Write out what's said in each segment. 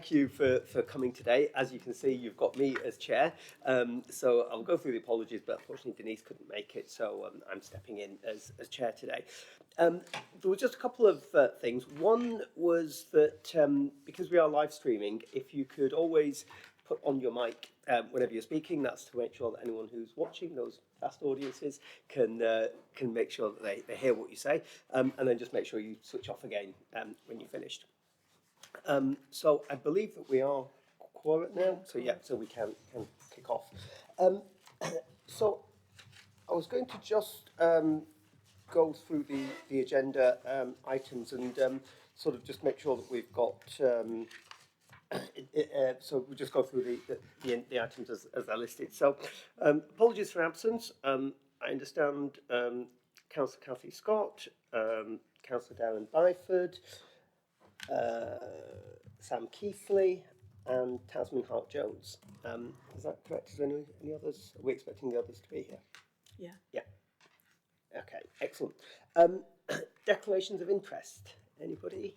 thank you for coming today. As you can see, you've got me as chair. So I'll go through the apologies, but unfortunately Denise couldn't make it, so I'm stepping in as chair today. There were just a couple of things. One was that because we are live streaming, if you could always put on your mic whenever you're speaking, that's to make sure that anyone who's watching, those vast audiences, can make sure that they hear what you say, and then just make sure you switch off again when you're finished. So I believe that we are quiet now, so yeah, so we can kick off. So I was going to just go through the agenda items and sort of just make sure that we've got. So we'll just go through the items as they're listed. So apologies for absence. I understand Councillor Cathy Scott, Councillor Darren Byford, Sam Keithley, and Tasman Hart Jones. Is that correct? Is there any others? Are we expecting the others to be here? Yeah. Yeah. Okay, excellent. Declarations of interest. Anybody?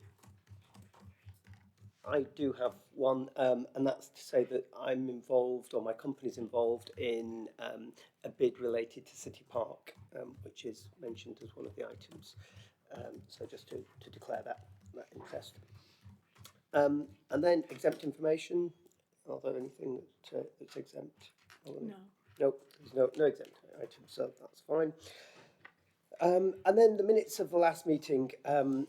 I do have one, and that's to say that I'm involved, or my company's involved, in a bid related to City Park, which is mentioned as one of the items. So just to declare that interest. And then exempt information. Are there anything that's exempt? No. Nope, there's no exempt item, so that's fine. And then the minutes of the last meeting. Can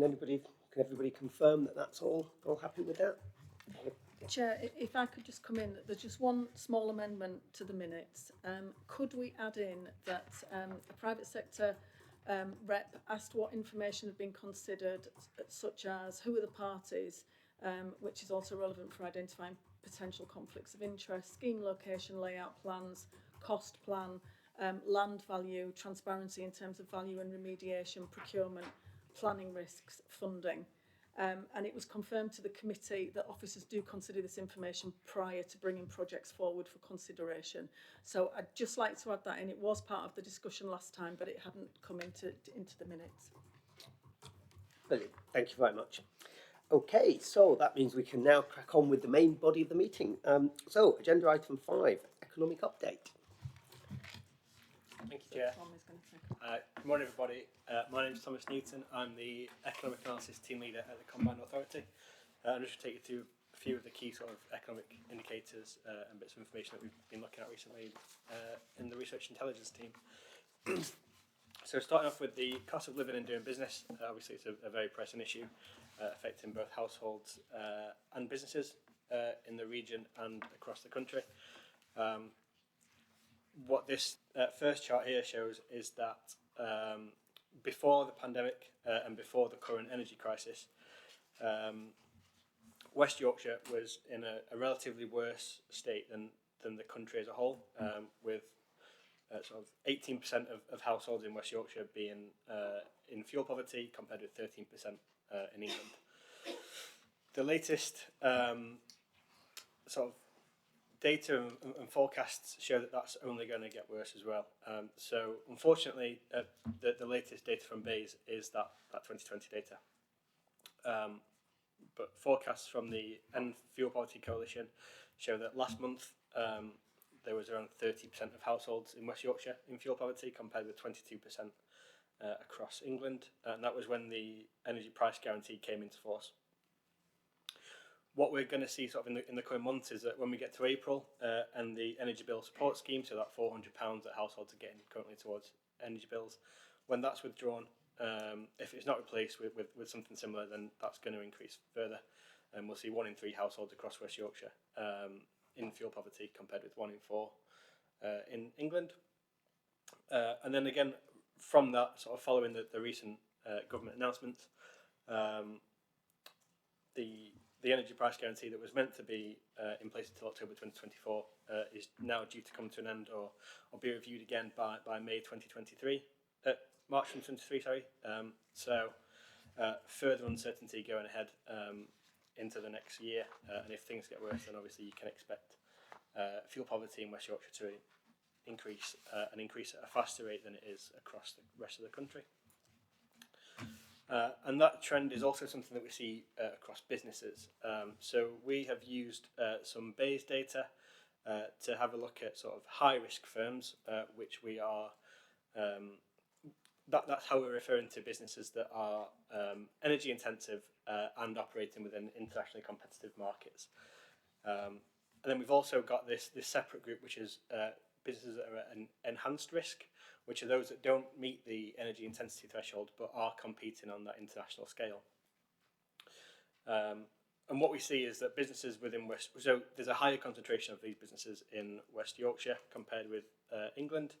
everybody confirm that that's all happy with that? Chair, if I could just come in, there's just one small amendment to the minutes. Could we add in that a private sector rep asked what information had been considered, such as who are the parties, which is also relevant for identifying potential conflicts of interest, scheme location, layout plans, cost plan, land value, transparency in terms of value and remediation, procurement, planning risks, funding. And it was confirmed to the committee that officers do consider this information prior to bringing projects forward for consideration. So I'd just like to add that in. It was part of the discussion last time, but it hadn't come into the minutes. Brilliant. Thank you very much. Okay, so that means we can now crack on with the main body of the meeting. So, agenda item 5, economic update. Thank you, Chair. Good morning, everybody. My name is Thomas Newton. I'm the Economic Analysis Team Leader at the Combined Authority. I'm just going to take you through a few of the key sort of economic indicators and bits of information that we've been looking at recently in the Research Intelligence team. So starting off with the cost of living and doing business, obviously it's a very pressing issue affecting both households and businesses in the region and across the country. What this first chart here shows is that before the pandemic and before the current energy crisis, West Yorkshire was in a relatively worse state than the country as a whole, with sort of 18% of households in West Yorkshire being in fuel poverty compared with 13% in England. The latest sort of data and forecasts show that that's only going to get worse as well. So unfortunately, the latest data from BEIS is that 2020 data. But forecasts from the End Fuel Poverty Coalition show that last month there was around 30% of households in West Yorkshire in fuel poverty compared with 22% across England. And that was when the energy price guarantee came into force. What we're going to see sort of in the coming months is that when we get to April and the energy bill support scheme, so that £400 that households are getting currently towards energy bills, when that's withdrawn, if it's not replaced with something similar, then that's going to increase further. And we'll see 1 in 3 households across West Yorkshire in fuel poverty compared with 1 in 4 in England. And then again, from that, sort of following the recent government announcements, the energy price guarantee that was meant to be in place until October 2024 is now due to come to an end or be reviewed again by May 2023, March 2023, sorry. So further uncertainty going ahead into the next year, and if things get worse, then obviously you can expect fuel poverty in West Yorkshire to increase at a faster rate than it is across the rest of the country. And that trend is also something that we see across businesses. So we have used some Bayes data to have a look at sort of high risk firms, which we are, that's how we're referring to businesses that are energy intensive and operating within internationally competitive markets. And then we've also got this separate group, which is businesses that are at an enhanced risk, which are those that don't meet the energy intensity threshold but are competing on that international scale. And what we see is that businesses within so there's a higher concentration of these businesses in West Yorkshire compared with England.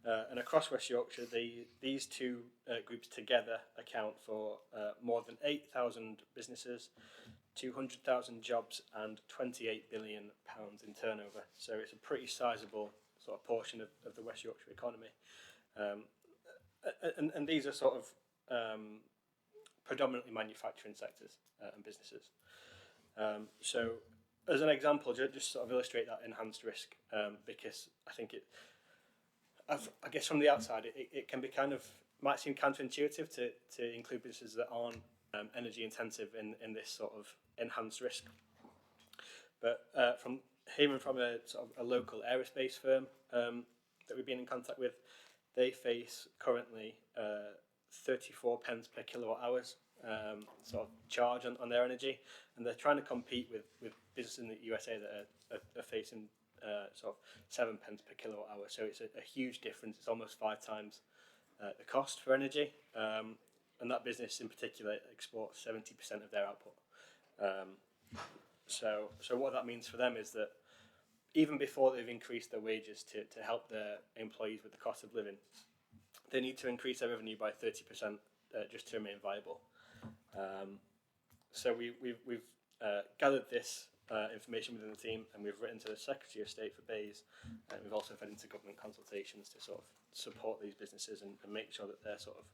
And across West Yorkshire, these two groups together account for more than 8,000 businesses, 200,000 jobs and £28 billion in turnover. So it's a pretty sizable sort of portion of the West Yorkshire economy. And these are sort of predominantly manufacturing sectors and businesses. So as an example, just sort of illustrate that enhanced risk, because I think I guess from the outside, it can be might seem counterintuitive to include businesses that aren't energy intensive in this sort of enhanced risk. But from hearing from a sort of a local aerospace firm that we've been in contact with, they face currently 34 pence per kilowatt hours sort of charge on their energy, and they're trying to compete with businesses in the USA that are facing sort of 7 pence per kilowatt hour. So it's a huge difference. It's almost 5 times the cost for energy, and that business in particular exports 70% of their output. So what that means for them is that even before they've increased their wages to help their employees with the cost of living, they need to increase their revenue by 30% just to remain viable. So we've gathered this information within the team, and we've written to the Secretary of State for Bayes, and we've also fed into government consultations to sort of support these businesses and make sure that their sort of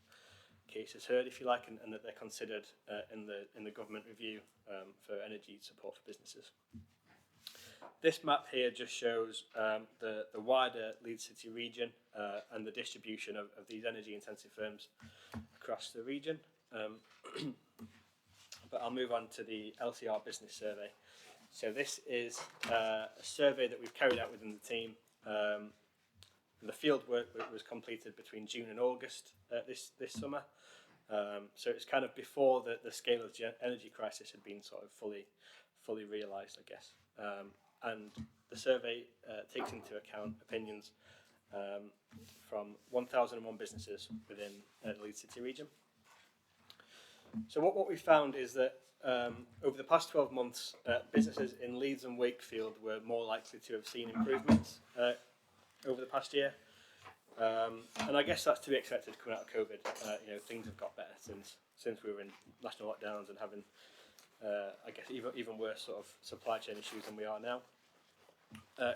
case is heard, if you like, and that they're considered in the government review for energy support for businesses. This map here just shows the wider Leeds City region and the distribution of these energy intensive firms across the region. But I'll move on to the LCR business survey. So this is a survey that we've carried out within the team. The field work was completed between June and August this summer. So it's kind of before the scale of the energy crisis had been sort of fully realised, I guess. And the survey takes into account opinions from 1,001 businesses within the Leeds City region. So what we found is that over the past 12 months, businesses in Leeds and Wakefield were more likely to have seen improvements over the past year. And I guess that's to be expected coming out of COVID. Things have got better since we were in national lockdowns and having, I guess, even worse sort of supply chain issues than we are now.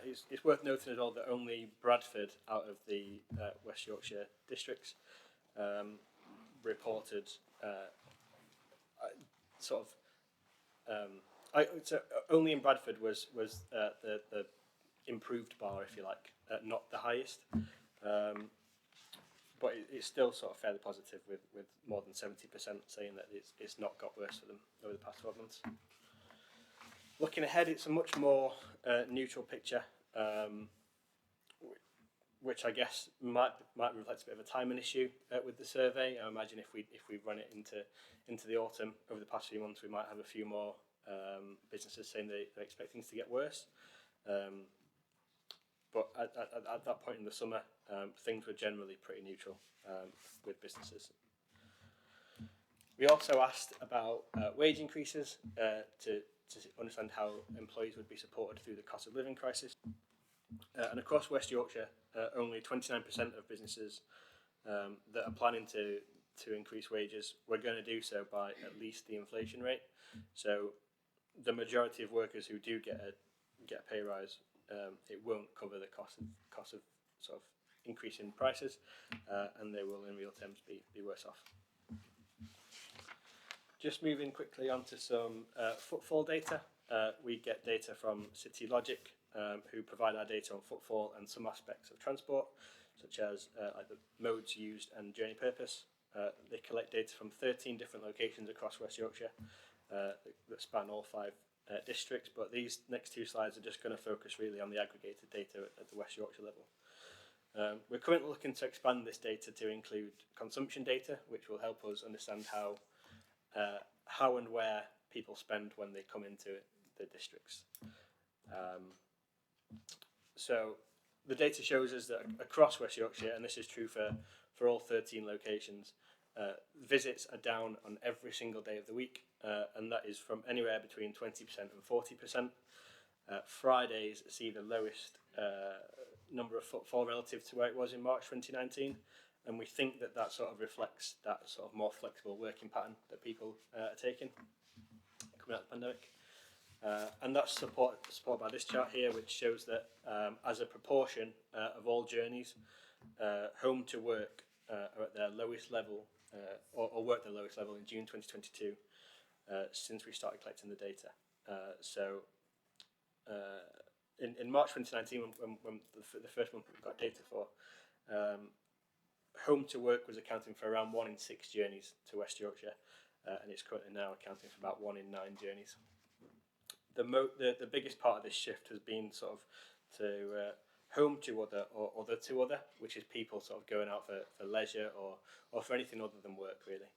It's worth noting as well that only Bradford out of the West Yorkshire districts reported so only in Bradford was the improved bar, if you like, not the highest. But it's still sort of fairly positive with more than 70% saying that it's not got worse for them over the past 12 months. Looking ahead, it's a much more neutral picture, which I guess might reflect a bit of a timing issue with the survey. I imagine if we run it into the autumn over the past few months, we might have a few more businesses saying they're expecting things to get worse. But at that point in the summer, things were generally pretty neutral with businesses. We also asked about wage increases to understand how employees would be supported through the cost of living crisis. And across West Yorkshire, only 29% of businesses that are planning to increase wages were going to do so by at least the inflation rate. So the majority of workers who do get a pay rise, it won't cover the cost of sort of increase in prices, and they will in real terms be worse off. Just moving quickly onto some footfall data. We get data from City Logic, who provide our data on footfall and some aspects of transport, such as like the modes used and journey purpose. They collect data from 13 different locations across West Yorkshire that span all 5 districts, but these next 2 slides are just going to focus really on the aggregated data at the West Yorkshire level. We're currently looking to expand this data to include consumption data, which will help us understand how and where people spend when they come into the districts. So the data shows us that across West Yorkshire, and this is true for all 13 locations, visits are down on every single day of the week, and that is from anywhere between 20% and 40%. Fridays see the lowest number of footfall relative to where it was in March 2019, and we think that sort of reflects that sort of more flexible working pattern that people are taking coming out of the pandemic. And that's supported by this chart here, which shows that as a proportion of all journeys, home to work are at their lowest level, or were at their lowest level in June 2022, since we started collecting the data. In March 2019, when the first month we got data for, home to work was accounting for around 1 in 6 journeys to West Yorkshire, and it's currently now accounting for about 1 in 9 journeys. The biggest part of this shift has been sort of to home to other or other to other, which is people sort of going out for leisure or for anything other than work really,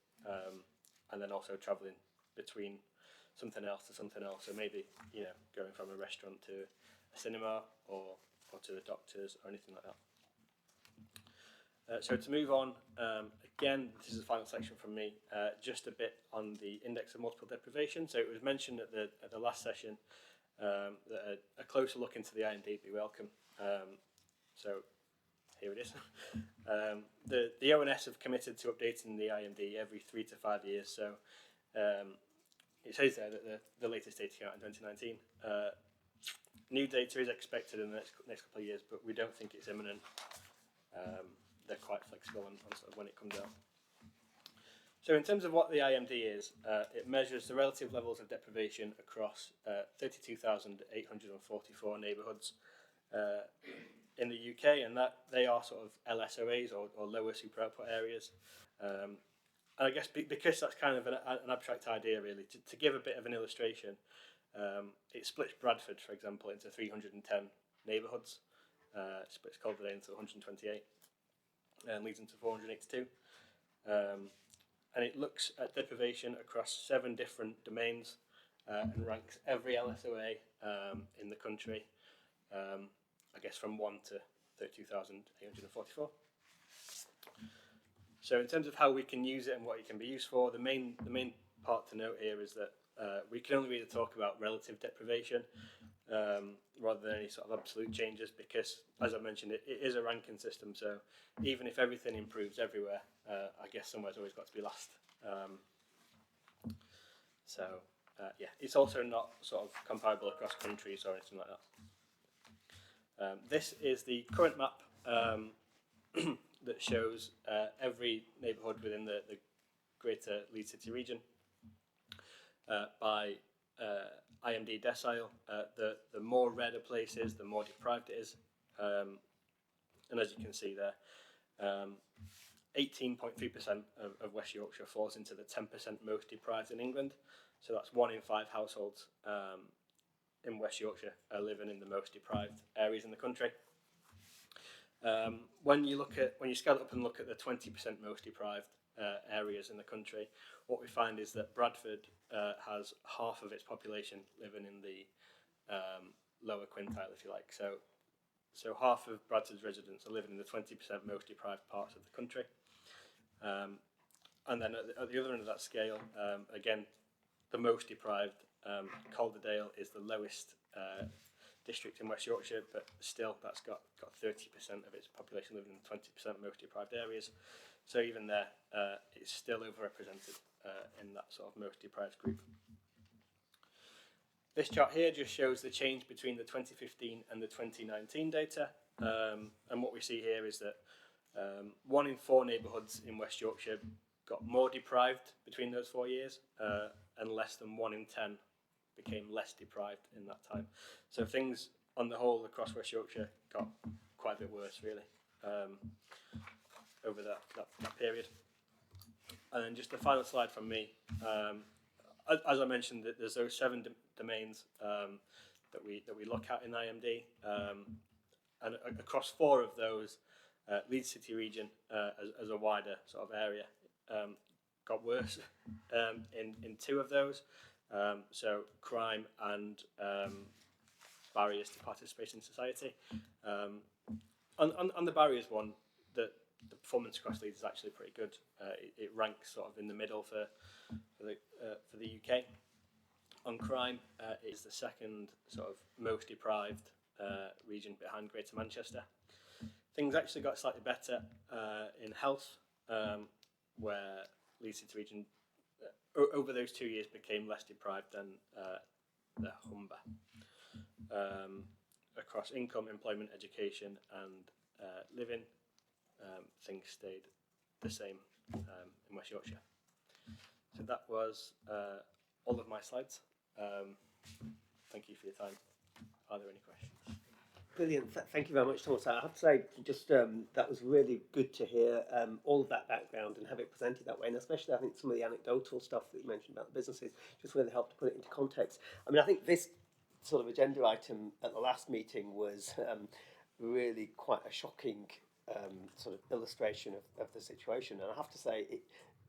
and then also travelling between something else to something else. So maybe going from a restaurant to a cinema or to the doctors or anything like that. So to move on, again, this is the final section from me, just a bit on the index of multiple deprivation. So it was mentioned at the last session that a closer look into the IMD would be welcome. So here it is. The ONS have committed to updating the IMD every 3 to 5 years. So it says there that the latest data came out in 2019. New data is expected in the next couple of years, but we don't think it's imminent. They're quite flexible on sort of when it comes out. So in terms of what the IMD is, it measures the relative levels of deprivation across 32,844 neighbourhoods in the UK, and that they are sort of LSOAs or lower super output areas. And I guess because that's kind of an abstract idea really, to give a bit of an illustration, it splits Bradford, for example, into 310 neighbourhoods, splits Calderday into 128, and leads into 482. And it looks at deprivation across 7 different domains and ranks every LSOA in the country, I guess from 1 to 32,844. So in terms of how we can use it and what it can be used for, the main part to note here is that we can only really talk about relative deprivation rather than any sort of absolute changes, because, as I mentioned, it is a ranking system, so even if everything improves everywhere, I guess somewhere's always got to be last. Yeah, it's also not sort of comparable across countries or anything like that. This is the current map that shows every neighbourhood within the Greater Leeds City region by IMD decile. The more red a place is, the more deprived it is. And as you can see there, 18.3% of West Yorkshire falls into the 10% most deprived in England. So that's 1 in 5 households in West Yorkshire are living in the most deprived areas in the country. When you scale it up and look at the 20% most deprived areas in the country, what we find is that Bradford has half of its population living in the lower quintile, if you like. So half of Bradford's residents are living in the 20% most deprived parts of the country. And then at the other end of that scale, again, the most deprived, Calderdale is the lowest district in West Yorkshire, but still that's got 30% of its population living in the 20% most deprived areas. So even there, it's still overrepresented in that sort of most deprived group. This chart here just shows the change between the 2015 and the 2019 data. And what we see here is that 1 in 4 neighbourhoods in West Yorkshire got more deprived between those 4 years, and less than 1 in 10 became less deprived in that time. So things on the whole across West Yorkshire got quite a bit worse really over that period. And then just the final slide from me. As I mentioned, there's those 7 domains that we look at in IMD, and across 4 of those, Leeds City region as a wider sort of area got worse in 2 of those. So crime and barriers to participation in society. On the barriers one, the performance across Leeds is actually pretty good. It ranks sort of in the middle for the UK. On crime, it is the second sort of most deprived region behind Greater Manchester. Things actually got slightly better in health, where Leeds City region over those 2 years became less deprived than the Humber. Across income, employment, education, and living, things stayed the same in West Yorkshire. So that was all of my slides. Thank you for your time. Are there any questions? Brilliant. Thank you very much, Thomas. I have to say, just that was really good to hear all of that background and have it presented that way. And especially, I think some of the anecdotal stuff that you mentioned about the businesses just really helped to put it into context. I mean, I think this sort of agenda item at the last meeting was really quite a shocking sort of illustration of the situation. And I have to say,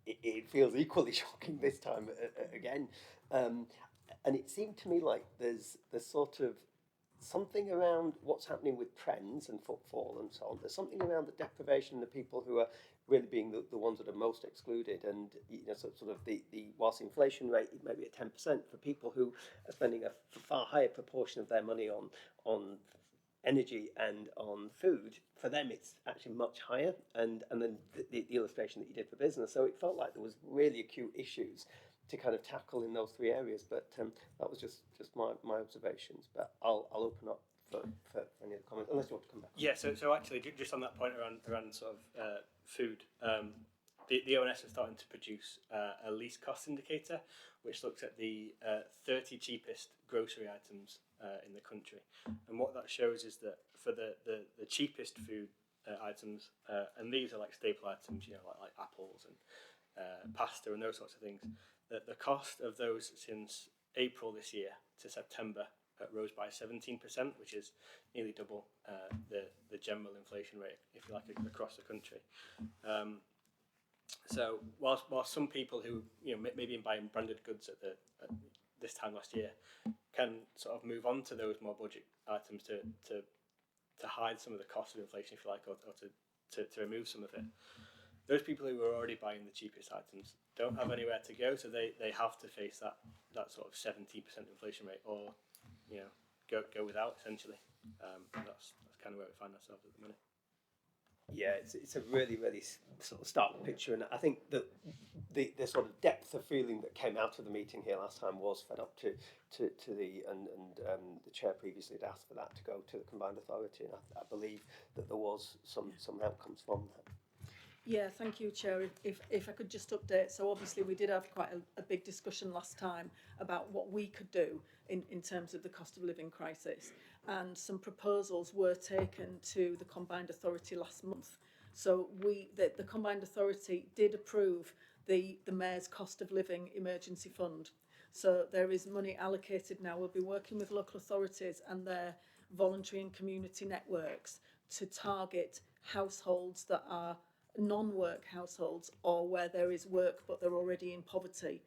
it feels equally shocking this time again. And it seemed to me like there's sort of something around what's happening with trends and footfall and so on. There's something around the deprivation and the people who are really being the ones that are most excluded. And sort of the whilst the inflation rate may be at 10%, for people who are spending a far higher proportion of their money on energy and on food, for them it's actually much higher. And then the illustration that you did for business. So it felt like there was really acute issues to kind of tackle in those 3 areas, but that was just my observations. But I'll open up for any other comments, unless you want to come back. Yeah, so actually, just on that point around sort of food, the ONS is starting to produce a least cost indicator, which looks at the 30 cheapest grocery items in the country. And what that shows is that for the cheapest food items, and these are like staple items, like apples and pasta and those sorts of things, that the cost of those since April this year to September rose by 17%, which is nearly double the general inflation rate, if you like, across the country. So whilst some people who maybe buying branded goods at this time last year can sort of move on to those more budget items to hide some of the cost of inflation, if you like, or to remove some of it. Those people who are already buying the cheapest items don't have anywhere to go, so they have to face that sort of 17% inflation rate, or go without, essentially. That's kind of where we find ourselves at the minute. Yeah, it's a really, really sort of stark picture, and I think that the sort of depth of feeling that came out of the meeting here last time was fed up to the the chair previously had asked for that to go to the combined authority, and I believe that there was some outcomes from that. Yeah, thank you, Chair. If I could just update, so obviously we did have quite a big discussion last time about what we could do in terms of the cost of living crisis, and some proposals were taken to the Combined Authority last month. So the Combined Authority did approve the Mayor's Cost of Living Emergency Fund. So there is money allocated now. We'll be working with local authorities and their voluntary and community networks to target households that are non-work households, or where there is work but they're already in poverty,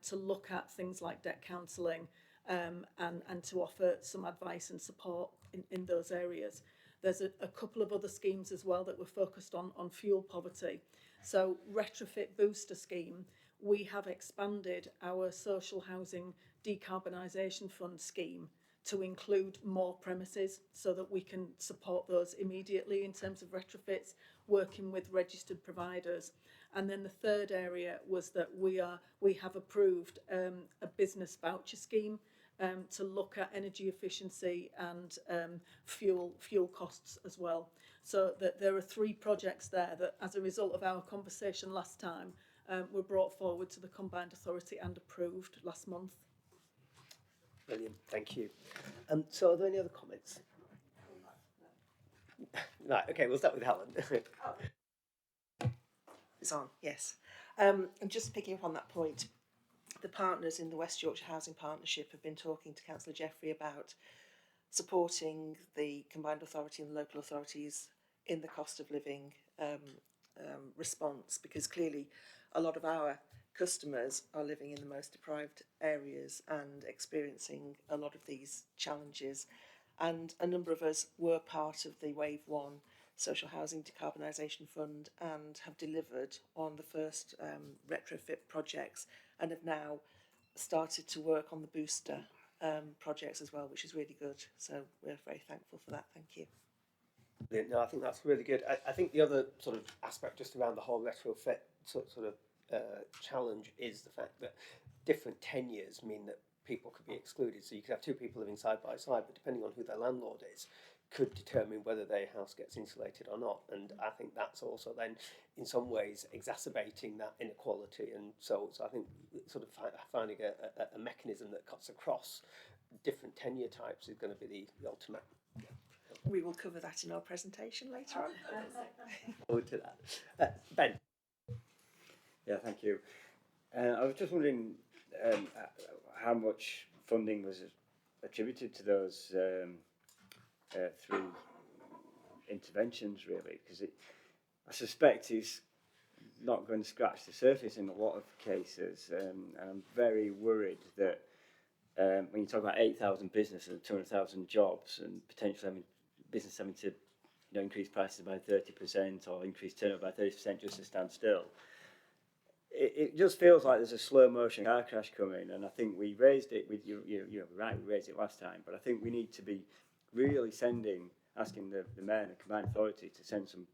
to look at things like debt counselling and to offer some advice and support in those areas. There's a couple of other schemes as well that we're focused on fuel poverty. So Retrofit Booster Scheme, we have expanded our social housing decarbonisation fund scheme to include more premises so that we can support those immediately in terms of retrofits, working with registered providers. And then the third area was that we have approved a business voucher scheme to look at energy efficiency and fuel costs as well. So that there are 3 projects there that, as a result of our conversation last time, were brought forward to the Combined Authority and approved last month. Brilliant, thank you. So are there any other comments? Right, okay, we'll start with Helen. It's on, yes. And just picking up on that point, the partners in the West Yorkshire Housing Partnership have been talking to Councillor Jeffrey about supporting the combined authority and the local authorities in the cost of living response, because clearly a lot of our customers are living in the most deprived areas and experiencing a lot of these challenges. And a number of us were part of the Wave 1 Social Housing Decarbonisation Fund and have delivered on the first retrofit projects and have now started to work on the booster projects as well, which is really good. So we're very thankful for that. Thank you. No, I think that's really good. I think the other sort of aspect just around the whole retrofit sort of challenge is the fact that different tenures mean that people could be excluded. So you could have two people living side by side, but depending on who their landlord is, could determine whether their house gets insulated or not. And I think that's also then in some ways exacerbating that inequality. And so I think sort of finding a mechanism that cuts across different tenure types is going to be the ultimate. We will cover that in our presentation later on. Forward to that. Ben. Yeah, thank you. I was just wondering how much funding was attributed to those three interventions, really, because I suspect it's not going to scratch the surface in a lot of cases, and I'm very worried that when you talk about 8,000 businesses and 200,000 jobs and potentially business having to increase prices by 30% or increase turnover by 30% just to stand still, it just feels like there's a slow motion car crash coming. And I think we raised it with you right, we raised it last time, but I think we need to be really asking the mayor and the combined authority to send some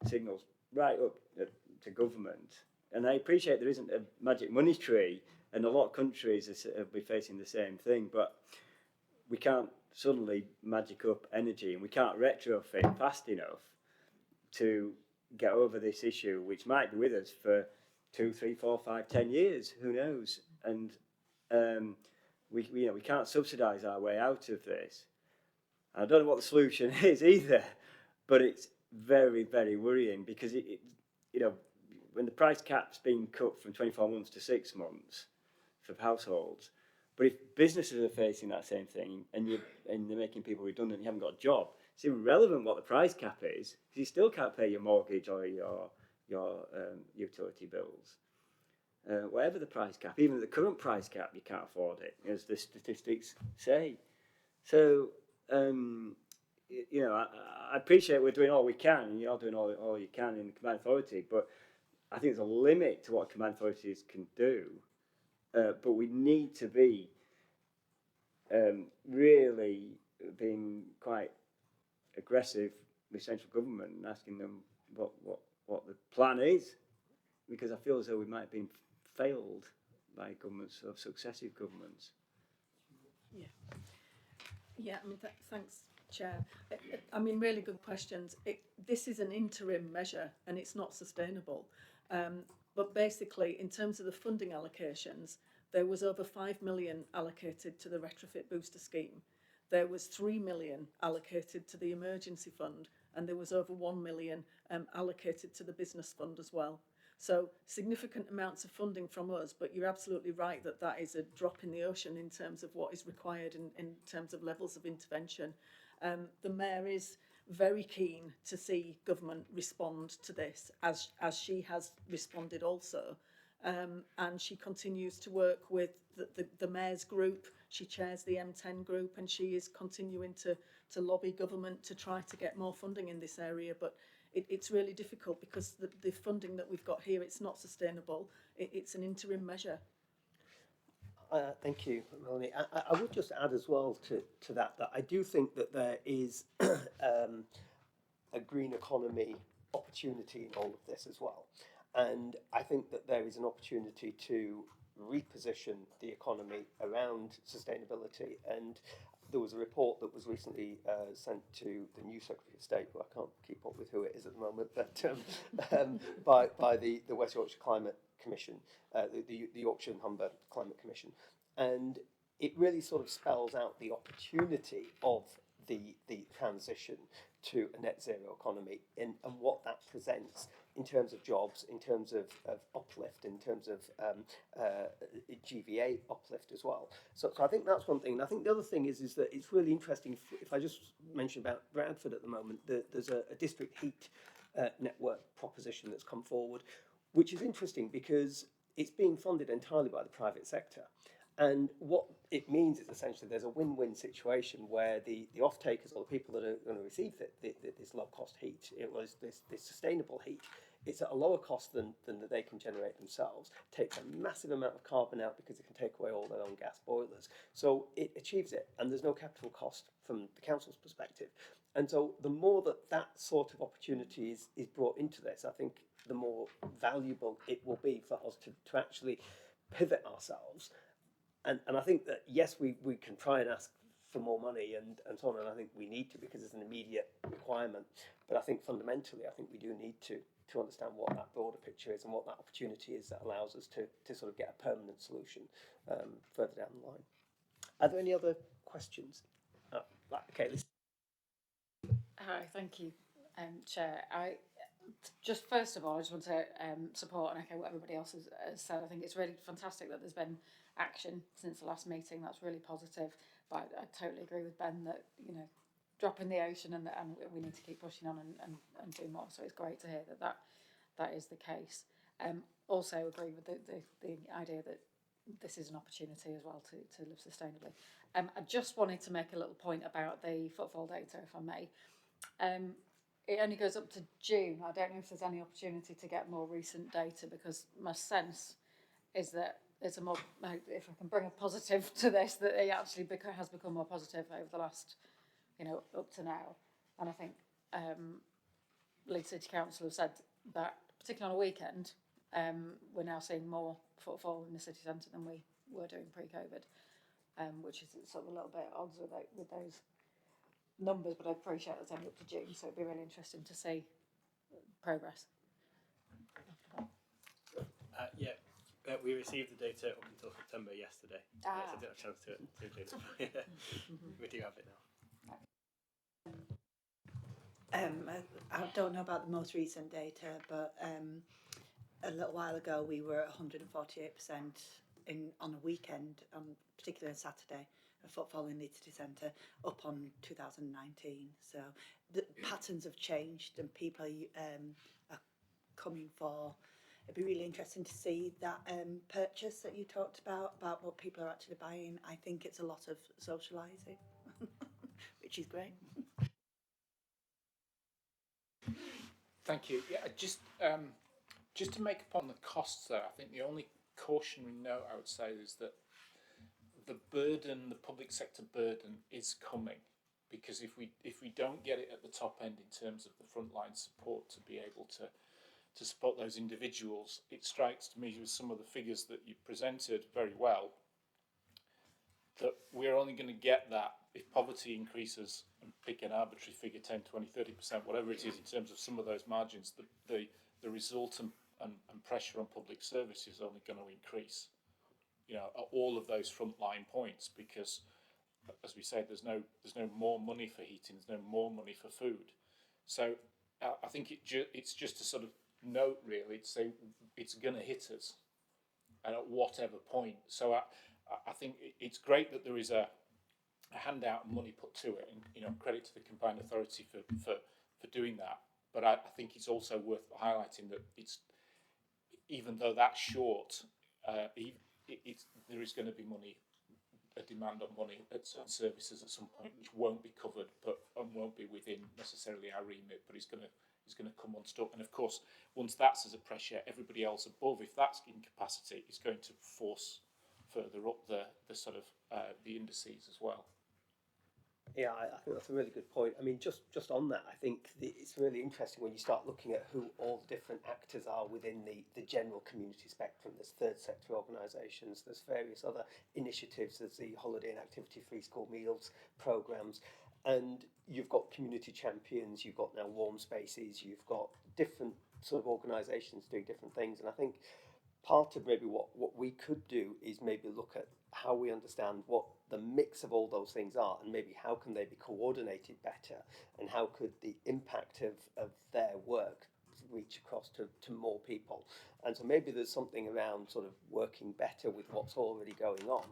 signals right up to government. And I appreciate there isn't a magic money tree, and a lot of countries will be facing the same thing, but we can't suddenly magic up energy, and we can't retrofit fast enough to get over this issue, which might be with us for 2, 3, 4, 5, 10 years, who knows? And we can't subsidise our way out of this. I don't know what the solution is either, but it's very, very worrying, because when the price cap's been cut from 24 months to 6 months for households, but if businesses are facing that same thing and they're making people redundant, you haven't got a job, it's irrelevant what the price cap is, because you still can't pay your mortgage or your utility bills. Whatever the price cap, even the current price cap, you can't afford it, as the statistics say. So, I appreciate we're doing all we can, and you're doing all you can in the combined authority, but I think there's a limit to what combined authorities can do. But we need to be really being quite aggressive with central government and asking them what the plan is, because I feel as though we might have been failed by governments, of successive governments. Yeah, I mean, thanks, Chair. I mean, really good questions. This is an interim measure and it's not sustainable. But basically, in terms of the funding allocations, there was over 5 million allocated to the retrofit booster scheme. There was 3 million allocated to the emergency fund, and there was over 1 million allocated to the business fund as well. So significant amounts of funding from us, but you're absolutely right that is a drop in the ocean in terms of what is required in terms of levels of intervention. The Mayor is very keen to see government respond to this, as she has responded also. And she continues to work with the Mayor's group. She chairs the M10 group, and she is continuing to lobby government to try to get more funding in this area. But it's really difficult because the funding that we've got here, it's not sustainable. It's an interim measure. Thank you, Melanie. I would just add as well to that I do think that there is a green economy opportunity in all of this as well. And I think that there is an opportunity to reposition the economy around sustainability. And there was a report that was recently sent to the new Secretary of State, who I can't keep up with who it is at the moment, but by the West Yorkshire Climate Commission, the Yorkshire and Humber Climate Commission. And it really sort of spells out the opportunity of the transition to a net zero economy and what that presents in terms of jobs, in terms of uplift, in terms of GVA uplift as well. So I think that's one thing. And I think the other thing is that it's really interesting. If I just mention about Bradford at the moment, there's a district heat network proposition that's come forward, which is interesting because it's being funded entirely by the private sector. And what it means is essentially there's a win-win situation where the off-takers or the people that are going to receive this low-cost heat, it was this sustainable heat, it's at a lower cost than they can generate themselves, takes a massive amount of carbon out because it can take away all their own gas boilers. So it achieves it, and there's no capital cost from the council's perspective. And so the more that sort of opportunity is brought into this, I think the more valuable it will be for us to actually pivot ourselves. And I think that, yes, we can try and ask for more money and so on, and I think we need to because it's an immediate requirement. But I think fundamentally, I think we do need to understand what that broader picture is and what that opportunity is that allows us to sort of get a permanent solution further down the line. Are there any other questions? Okay, let's. Hi, thank you, Chair. Just first of all, I just want to support and echo what everybody else has said. I think it's really fantastic that there's been action since the last meeting. That's really positive. But I totally agree with Ben that, you know, drop in the ocean and we need to keep pushing on and do more. So it's great to hear that is the case. Also agree with the idea that this is an opportunity as well to live sustainably. I just wanted to make a little point about the footfall data, if I may. It only goes up to June. I don't know if there's any opportunity to get more recent data because my sense is that it's a more, if I can bring a positive to this, that it actually has become more positive over the last, you know, up to now. And I think Leeds City Council have said that, particularly on a weekend, we're now seeing more footfall in the city centre than we were doing pre-COVID, which is sort of a little bit at odds with those numbers, but I appreciate it's only up to June, so it'd be really interesting to see progress. We received the data up until September yesterday, so I didn't have a chance to include it. We do have it now. I don't know about the most recent data, but a little while ago we were at 148% on a weekend, particularly on Saturday, a footfall in Leeds City Centre, up on 2019. So the patterns have changed and people are coming for. It'd be really interesting to see that purchase that you talked about what people are actually buying. I think it's a lot of socialising, which is great. Thank you. Yeah, just to make a point on the costs there, I think the only cautionary note I would say is that the public sector burden is coming, because if we don't get it at the top end in terms of the frontline support to be able to support those individuals, it strikes to me with some of the figures that you presented very well that we're only going to get that if poverty increases, and pick an arbitrary figure, 10, 20, 30%, whatever it is in terms of some of those margins, the result and pressure on public service is only going to increase, you know, at all of those frontline points, because as we said, there's no more money for heating, there's no more money for food. So I think it's just a sort of note really to say it's going to hit us and at whatever point. So I think it's great that there is a handout of money put to it, and, you know, credit to the Combined Authority for doing that. But I think it's also worth highlighting that it's, even though that's short, there is going to be money, a demand on money at certain services at some point, which won't be covered, and won't be within necessarily our remit, but it's going to come unstuck. And of course, once that's as a pressure, everybody else above, if that's in capacity, is going to force further up the sort of the indices as well. Yeah, I think that's a really good point. I mean, just on that, I think it's really interesting when you start looking at who all the different actors are within the general community spectrum. There's third sector organisations, there's various other initiatives, there's the holiday and activity free school meals programmes, and you've got community champions, you've got now warm spaces, you've got different sort of organisations doing different things. And I think part of maybe what we could do is maybe look at how we understand what the mix of all those things are, and maybe how can they be coordinated better, and how could the impact of their work reach across to more people. And so maybe there's something around sort of working better with what's already going on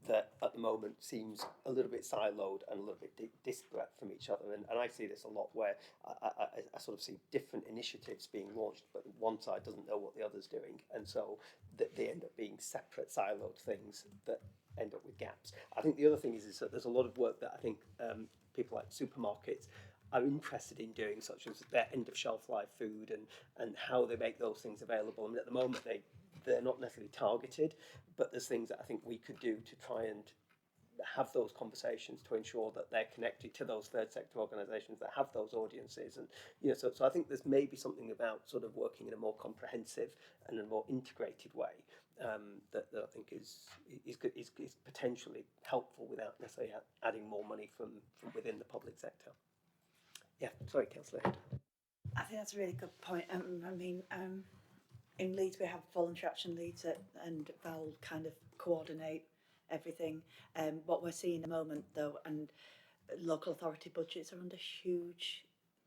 that at the moment seems a little bit siloed and a little bit disparate from each other. And I see this a lot where I sort of see different initiatives being launched, but one side doesn't know what the other's doing. And so they end up being separate siloed things that end up with gaps. I think the other thing is that there's a lot of work that I think people like supermarkets are interested in doing, such as their end of shelf life food and how they make those things available. I mean, at the moment they're not necessarily targeted, but there's things that I think we could do to try and have those conversations to ensure that they're connected to those third sector organisations that have those audiences. And so I think there's maybe something about sort of working in a more comprehensive and a more integrated way that I think is potentially helpful without necessarily adding more money from within the public sector. Yeah, sorry, Councillor Head. I think that's a really good point. In Leeds we have voluntary action leads and Val kind of coordinate everything. What we're seeing at the moment though, and local authority budgets are under huge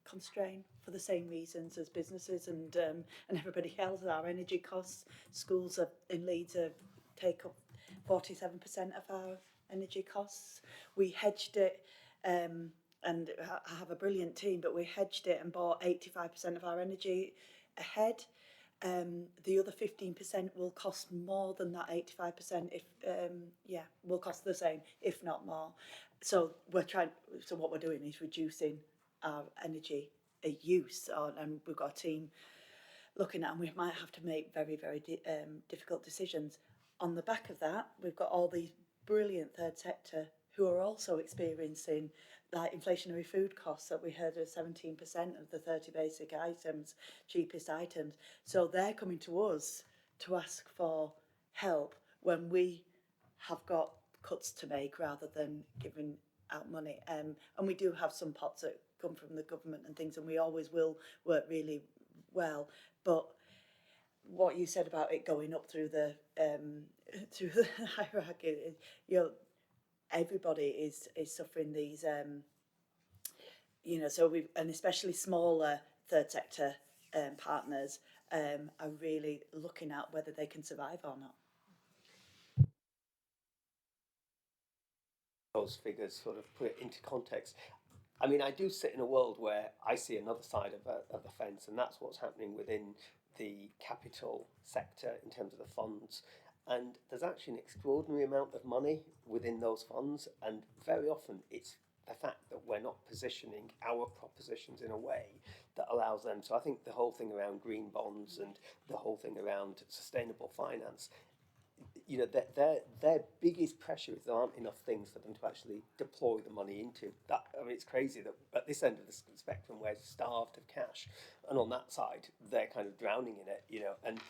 constraint for the same reasons as businesses and everybody else. Our energy costs, schools in Leeds take up 47% of our energy costs. We hedged it. And I have a brilliant team, but we hedged it and bought 85% of our energy ahead. The other 15% will cost more than that 85%. Will cost the same, if not more. So what we're doing is reducing our energy use, and we've got a team looking at, and we might have to make very, very difficult decisions. On the back of that, we've got all these brilliant third sector who are also experiencing like inflationary food costs that we heard are 17% of the 30 basic items, cheapest items. So they're coming to us to ask for help when we have got cuts to make rather than giving out money. And we do have some pots that come from the government and things, and we always will work really well. But what you said about it going up through the hierarchy, everybody is suffering these, so and especially smaller third sector partners are really looking at whether they can survive or not. Those figures sort of put it into context. I mean, I do sit in a world where I see another side of the fence, and that's what's happening within the capital sector in terms of the funds. And there's actually an extraordinary amount of money within those funds, and very often it's the fact that we're not positioning our propositions in a way that allows them. So I think the whole thing around green bonds and the whole thing around sustainable finance, their biggest pressure is there aren't enough things for them to actually deploy the money into. It's crazy that at this end of the spectrum we're starved of cash, and on that side they're kind of drowning in it, and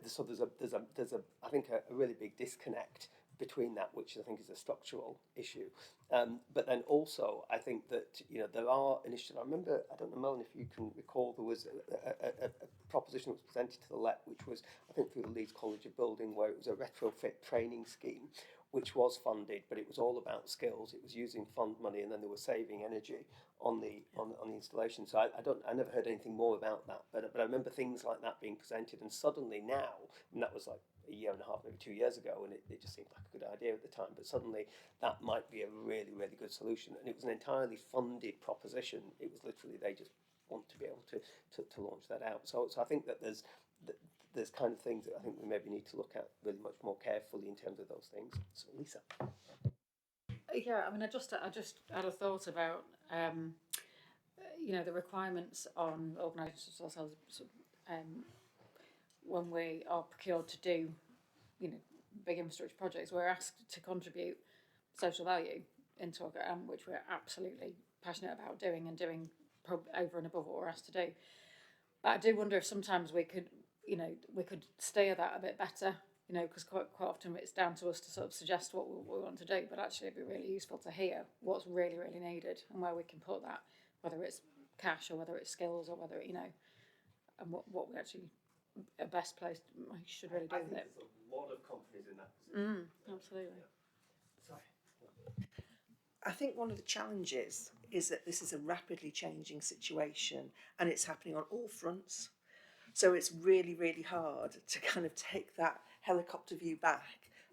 so there's a I think a really big disconnect between that, which I think is a structural issue. But then also I think that there are initiatives. I remember, I don't know, Melanie, if you can recall, there was a proposition that was presented to the LEP, which was I think through the Leeds College of Building, where it was a retrofit training scheme, which was funded, but it was all about skills. It was using fund money, and then they were saving energy on the installation. So I never heard anything more about that. But I remember things like that being presented, and suddenly now, and that was like a year and a half, maybe 2 years ago, and it just seemed like a good idea at the time. But suddenly that might be a really, really good solution, and it was an entirely funded proposition. It was literally they just want to be able to launch that out. So I think that there's kind of things that I think we maybe need to look at really much more carefully in terms of those things. So Lisa. Yeah, I mean, I just had a thought about the requirements on organisations ourselves when we are procured to do big infrastructure projects. We're asked to contribute social value into our which we're absolutely passionate about doing over and above what we're asked to do. But I do wonder if sometimes we could steer that a bit better, because quite often it's down to us to sort of suggest what we want to do, but actually it'd be really useful to hear what's really, really needed and where we can put that, whether it's cash or whether it's skills or whether, and what we actually a best place we should really do I with think it. there's a lot of companies in that position. Absolutely. Sorry. I think one of the challenges is that this is a rapidly changing situation and it's happening on all fronts. So it's really, really hard to kind of take that helicopter view back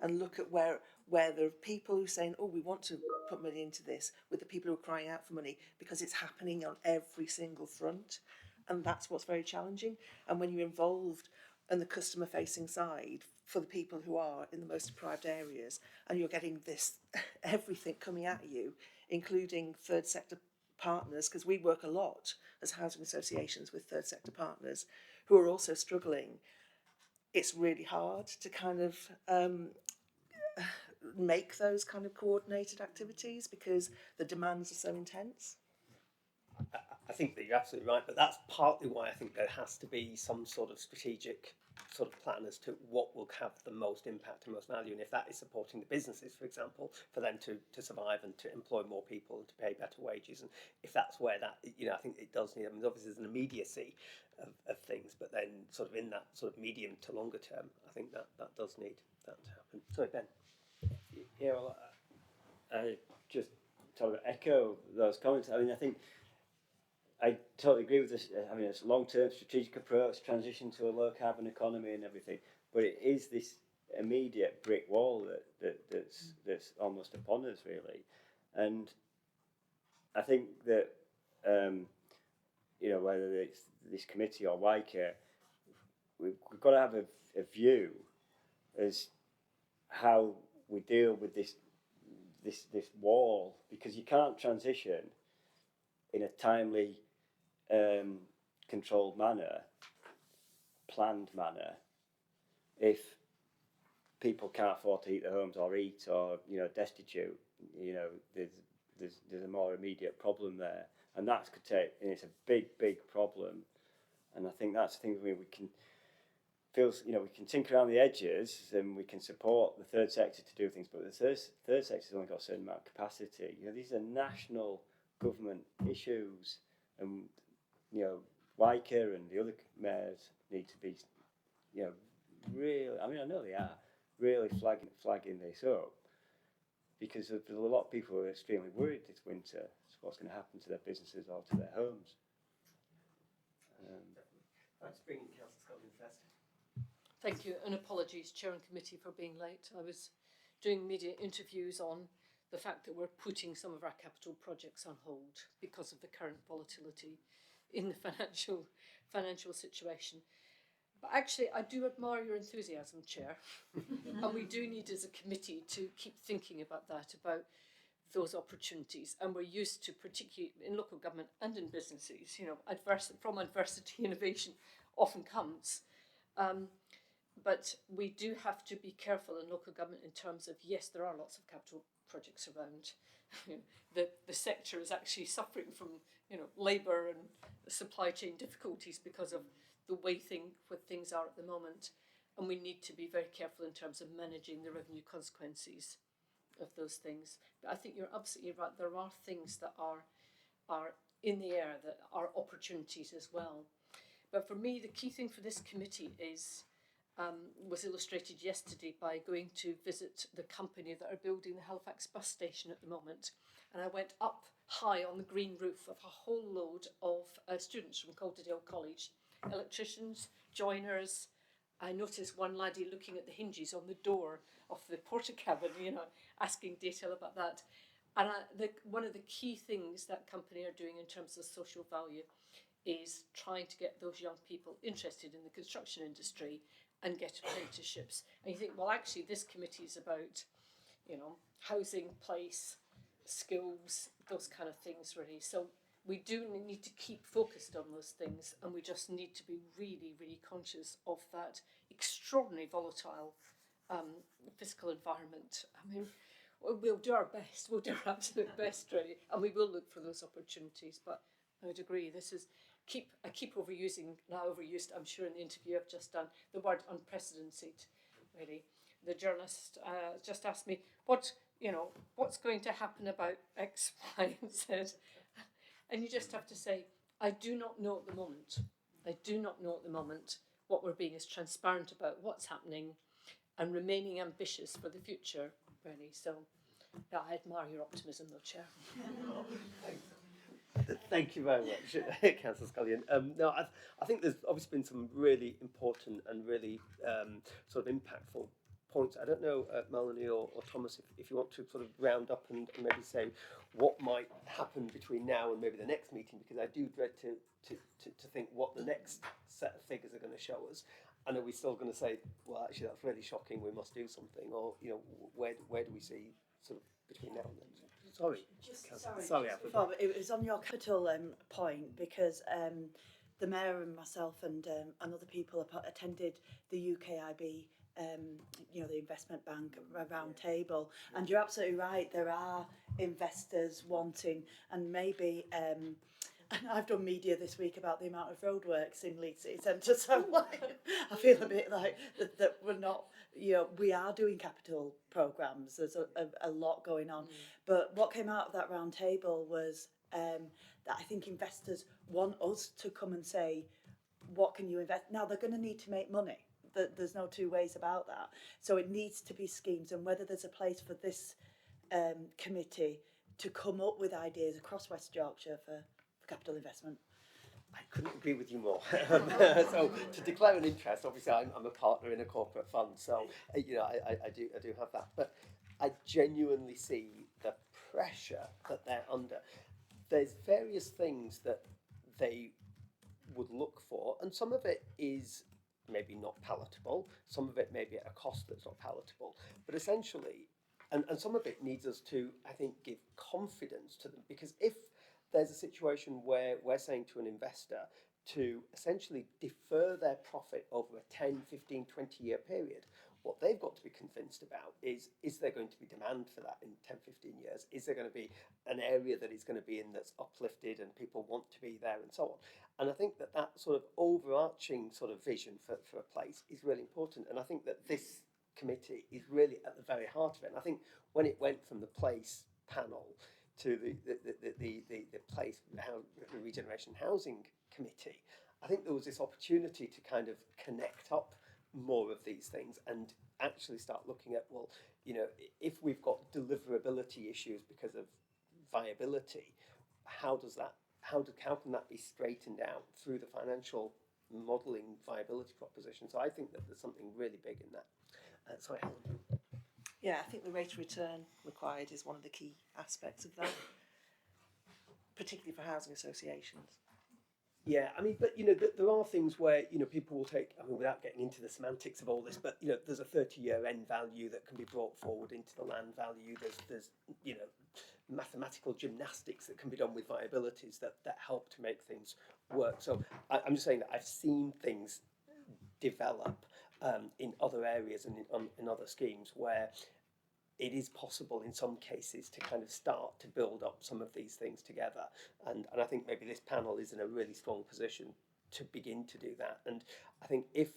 and look at where there are people who are saying, oh, we want to put money into this, with the people who are crying out for money, because it's happening on every single front. And that's what's very challenging. And when you're involved on the customer facing side for the people who are in the most deprived areas, and you're getting this everything coming at you, including third sector partners, because we work a lot as housing associations with third sector partners who are also struggling, it's really hard to kind of make those kind of coordinated activities because the demands are so intense. I think that you're absolutely right, but that's partly why I think there has to be some sort of strategic sort of plan as to what will have the most impact and most value. And if that is supporting the businesses, for example, for them to survive and to employ more people and to pay better wages, and if that's where that, I think it does need, obviously there's an immediacy of things, but then sort of in that sort of medium to longer term, I think that does need that to happen. Sorry, Ben. Yeah, well, I just sort of echo those comments. I mean, I think I totally agree with this. I mean, it's a long-term strategic approach, transition to a low-carbon economy and everything. But it is this immediate brick wall that's almost upon us, really. And I think that whether it's this committee or WICA, we've got to have a view as how we deal with this wall, because you can't transition in a timely, controlled manner, planned manner, if people can't afford to heat their homes or eat, or destitute. There's a more immediate problem there, and that could take, and it's a big problem. And I think that's the thing we can we can tinker around the edges and we can support the third sector to do things, but the third sector's only got a certain amount of capacity. These are national government issues, and WICA and the other mayors need to be, really. I mean, I know they are really flagging this up, because there's a lot of people who are extremely worried this winter as what's going to happen to their businesses or to their homes. Thanks for bringing Councillor Scotland first. Thank you, and apologies, Chair and Committee, for being late. I was doing media interviews on the fact that we're putting some of our capital projects on hold because of the current volatility in the financial situation. But actually, I do admire your enthusiasm, Chair, and we do need as a committee to keep thinking about that, about those opportunities. And we're used to, particularly in local government and in businesses, from adversity, innovation often comes. But we do have to be careful in local government in terms of, yes, there are lots of capital projects around. The sector is actually suffering from, labour and supply chain difficulties because of the way things are at the moment. And we need to be very careful in terms of managing the revenue consequences of those things. But I think you're absolutely right. There are things that are in the air that are opportunities as well. But for me, the key thing for this committee was illustrated yesterday by going to visit the company that are building the Halifax bus station at the moment. And I went up high on the green roof of a whole load of students from Calderdale College, electricians, joiners. I noticed one laddie looking at the hinges on the door of the porter cabin, asking detail about that. And one of the key things that company are doing in terms of social value is trying to get those young people interested in the construction industry and get apprenticeships. And you think, well, actually, this committee is about, housing, place, skills, those kind of things, really. So we do need to keep focused on those things, and we just need to be really, really conscious of that extraordinarily volatile fiscal environment. I mean, we'll do our best. We'll do our absolute best, really, and we will look for those opportunities. But I would agree, this is I keep overused, I'm sure, in the interview I've just done, the word unprecedented, really. The journalist just asked me, what's going to happen about X, Y, and Z? And you just have to say, I do not know at the moment. I do not know at the moment what we're being is transparent about what's happening and remaining ambitious for the future, really. So, yeah, I admire your optimism, though, Chair. Thank you very much, Councillor Scullion. No, I think there's obviously been some really important and really sort of impactful points. I don't know, Melanie or Thomas, if you want to sort of round up and maybe say what might happen between now and maybe the next meeting, because I do dread to think what the next set of figures are going to show us. And are we still going to say, well, actually, that's really shocking, we must do something? Or, you know, where do we see sort of between now and then? Sorry. Sorry, Bob, it was on your capital point, because the mayor and myself and other people attended the UKIB, the investment bank round table, and you're absolutely right. There are investors wanting, and maybe. And I've done media this week about the amount of roadworks in Leeds City Centre, so I feel a bit like that we're not, we are doing capital programmes, there's a lot going on. But what came out of that round table was that I think investors want us to come and say, what can you invest? Now, they're going to need to make money. There's no two ways about that. So it needs to be schemes, and whether there's a place for this committee to come up with ideas across West Yorkshire for capital investment. I couldn't agree with you more. So to declare an interest, obviously I'm a partner in a corporate fund, so I do have that. But I genuinely see the pressure that they're under. There's various things that they would look for, and some of it is maybe not palatable, some of it may be at a cost that's not palatable, but essentially, and some of it needs us to, I think, give confidence to them, because if there's a situation where we're saying to an investor to essentially defer their profit over a 10, 15, 20-year period, what they've got to be convinced about is there going to be demand for that in 10, 15 years? Is there going to be an area that is going to be in that's uplifted and people want to be there and so on? And I think that sort of overarching sort of vision for a place is really important. And I think that this committee is really at the very heart of it. And I think when it went from the place panel to the place Regeneration Housing Committee, I think there was this opportunity to kind of connect up more of these things and actually start looking at, well, if we've got deliverability issues because of viability, how can that be straightened out through the financial modelling viability proposition? So I think that there's something really big in that. Sorry, Helen. Yeah, I think the rate of return required is one of the key aspects of that, particularly for housing associations. Yeah, I mean, but there are things where people will take. I mean, without getting into the semantics of all this, but there's a 30-year end value that can be brought forward into the land value. There's mathematical gymnastics that can be done with viabilities that help to make things work. So I'm just saying that I've seen things develop in other areas and in other schemes where it is possible in some cases to kind of start to build up some of these things together. And I think maybe this panel is in a really strong position to begin to do that. And I think if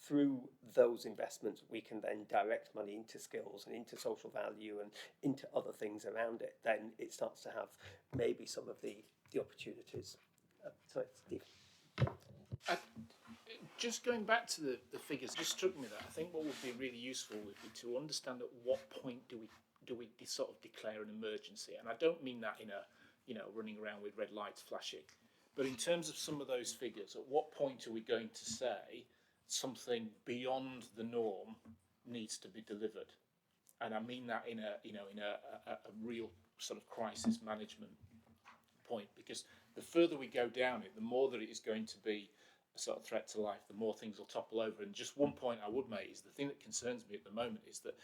through those investments we can then direct money into skills and into social value and into other things around it, then it starts to have maybe some of the opportunities. Sorry, Steve. Just going back to the figures, just struck me that I think what would be really useful would be to understand at what point do we sort of declare an emergency, and I don't mean that in a running around with red lights flashing, but in terms of some of those figures, at what point are we going to say something beyond the norm needs to be delivered? And I mean that in a real sort of crisis management point, because the further we go down it, the more that it is going to be a sort of threat to life, the more things will topple over. And just one point I would make is the thing that concerns me at the moment is that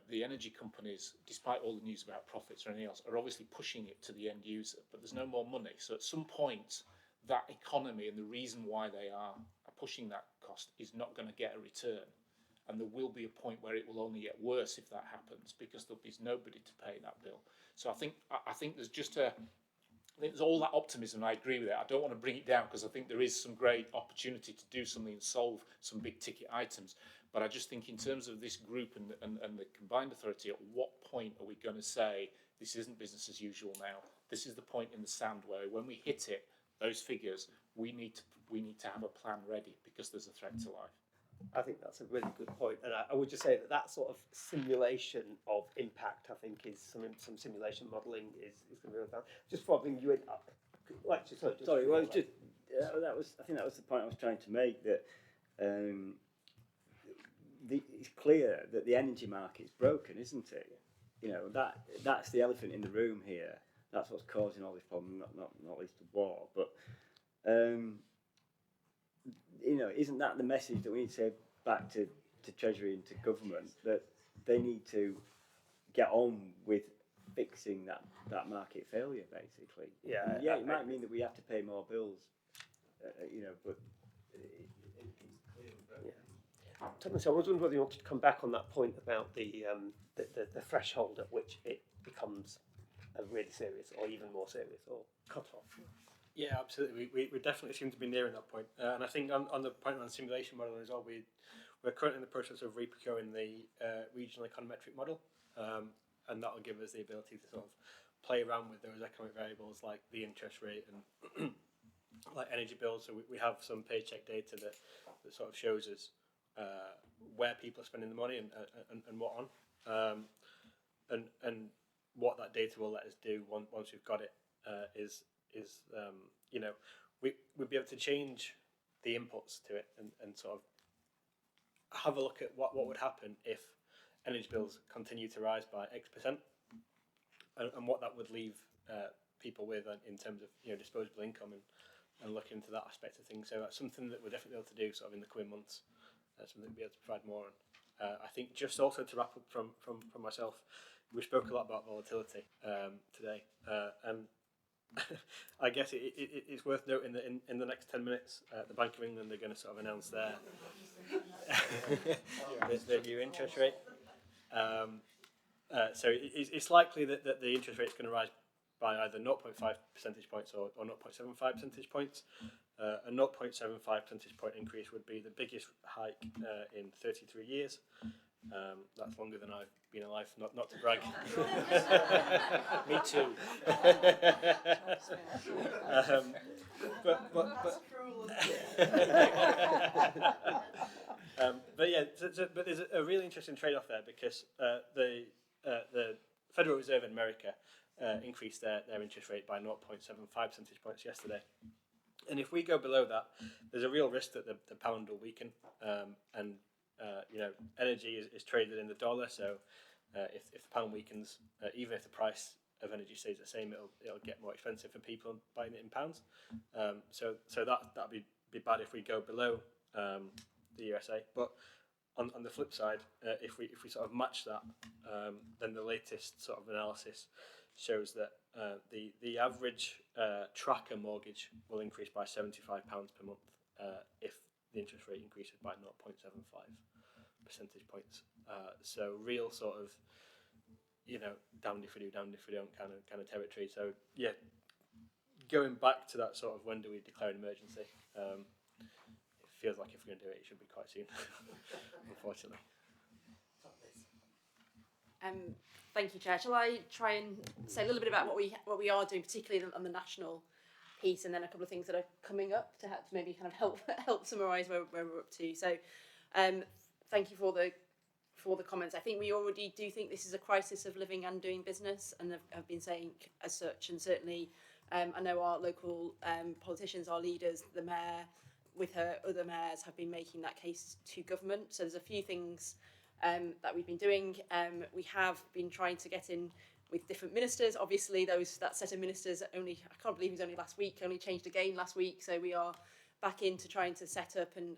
the energy companies, despite all the news about profits or anything else, are obviously pushing it to the end user, but there's no more money. So at some point, that economy and the reason why they are pushing that cost is not going to get a return. And there will be a point where it will only get worse if that happens, because there'll be nobody to pay that bill. So I think there's just I think there's all that optimism, and I agree with it. I don't want to bring it down because I think there is some great opportunity to do something and solve some big ticket items. But I just think in terms of this group and the combined authority, at what point are we going to say this isn't business as usual now? This is the point in the sand where when we hit it, those figures, we need to have a plan ready because there's a threat to life. I think that's a really good point, and I would just say that sort of simulation of impact, I think, is some simulation modelling is going to be really fun. Just before I bring you in, Sorry, well, it was just I think that was the point I was trying to make, that it's clear that the energy market's broken, isn't it? You know, that's the elephant in the room here. That's what's causing all this problem, not least the war. But you know, isn't that the message that we need to say back to Treasury and to government, that they need to get on with fixing that market failure, basically? Yeah, it might mean that we have to pay more bills, you know, but Thomas, I was wondering whether you wanted to come back on that point about the threshold at which it becomes a really serious, or even more serious, or cut off. Yeah, absolutely. We definitely seem to be nearing that point. And I think on the point on simulation modelling as well, we're currently in the process of re-procuring the regional econometric model, and that will give us the ability to sort of play around with those economic variables like the interest rate and like energy bills. So we have some paycheck data that sort of shows us where people are spending the money and what on, and what that data will let us do once we've got it is you know, we'd be able to change the inputs to it and sort of have a look at what would happen if energy bills continue to rise by X%, and what that would leave people with in terms of, you know, disposable income, and look into that aspect of things. So that's something that we're definitely able to do sort of in the coming months. Something we'll be able to provide more on. I think just also to wrap up from myself, we spoke a lot about volatility today, and I guess it's worth noting that in the next 10 minutes, the Bank of England are going to sort of announce their new interest rate. So it's likely that the interest rate is going to rise by either 0.5 percentage points or 0.75 percentage points. A 0.75 percentage point increase would be the biggest hike in 33 years. That's longer than I've been alive, not to brag. Me too. But yeah, but there's a really interesting trade-off there, because the Federal Reserve in America increased their interest rate by 0.75 percentage points yesterday. And if we go below that, there's a real risk that the pound will weaken, and you know, energy is traded in the dollar. So if the pound weakens, even if the price of energy stays the same, it'll get more expensive for people buying it in pounds. So that'd be bad if we go below the USA. But on the flip side, if we sort of match that, then the latest sort of analysis shows that the average tracker mortgage will increase by £75 per month if the interest rate increases by 0.75 percentage points. So real sort of, you know, damned if we do, damned if we don't kind of territory. So yeah, going back to that sort of when do we declare an emergency, it feels like if we're going to do it, it should be quite soon, unfortunately. Thank you, Chair. Shall I try and say a little bit about what we are doing, particularly on the national piece, and then a couple of things that are coming up to maybe kind of help summarise where we're up to. So, thank you for the comments. I think we already do think this is a crisis of living and doing business, and have been saying as such. And certainly, I know our local politicians, our leaders, the mayor, with her other mayors, have been making that case to government. So there's a few things that we've been doing. We have been trying to get in with different ministers. Obviously, that set of ministers I can't believe it was only last week, only changed again last week. So we are back into trying to set up and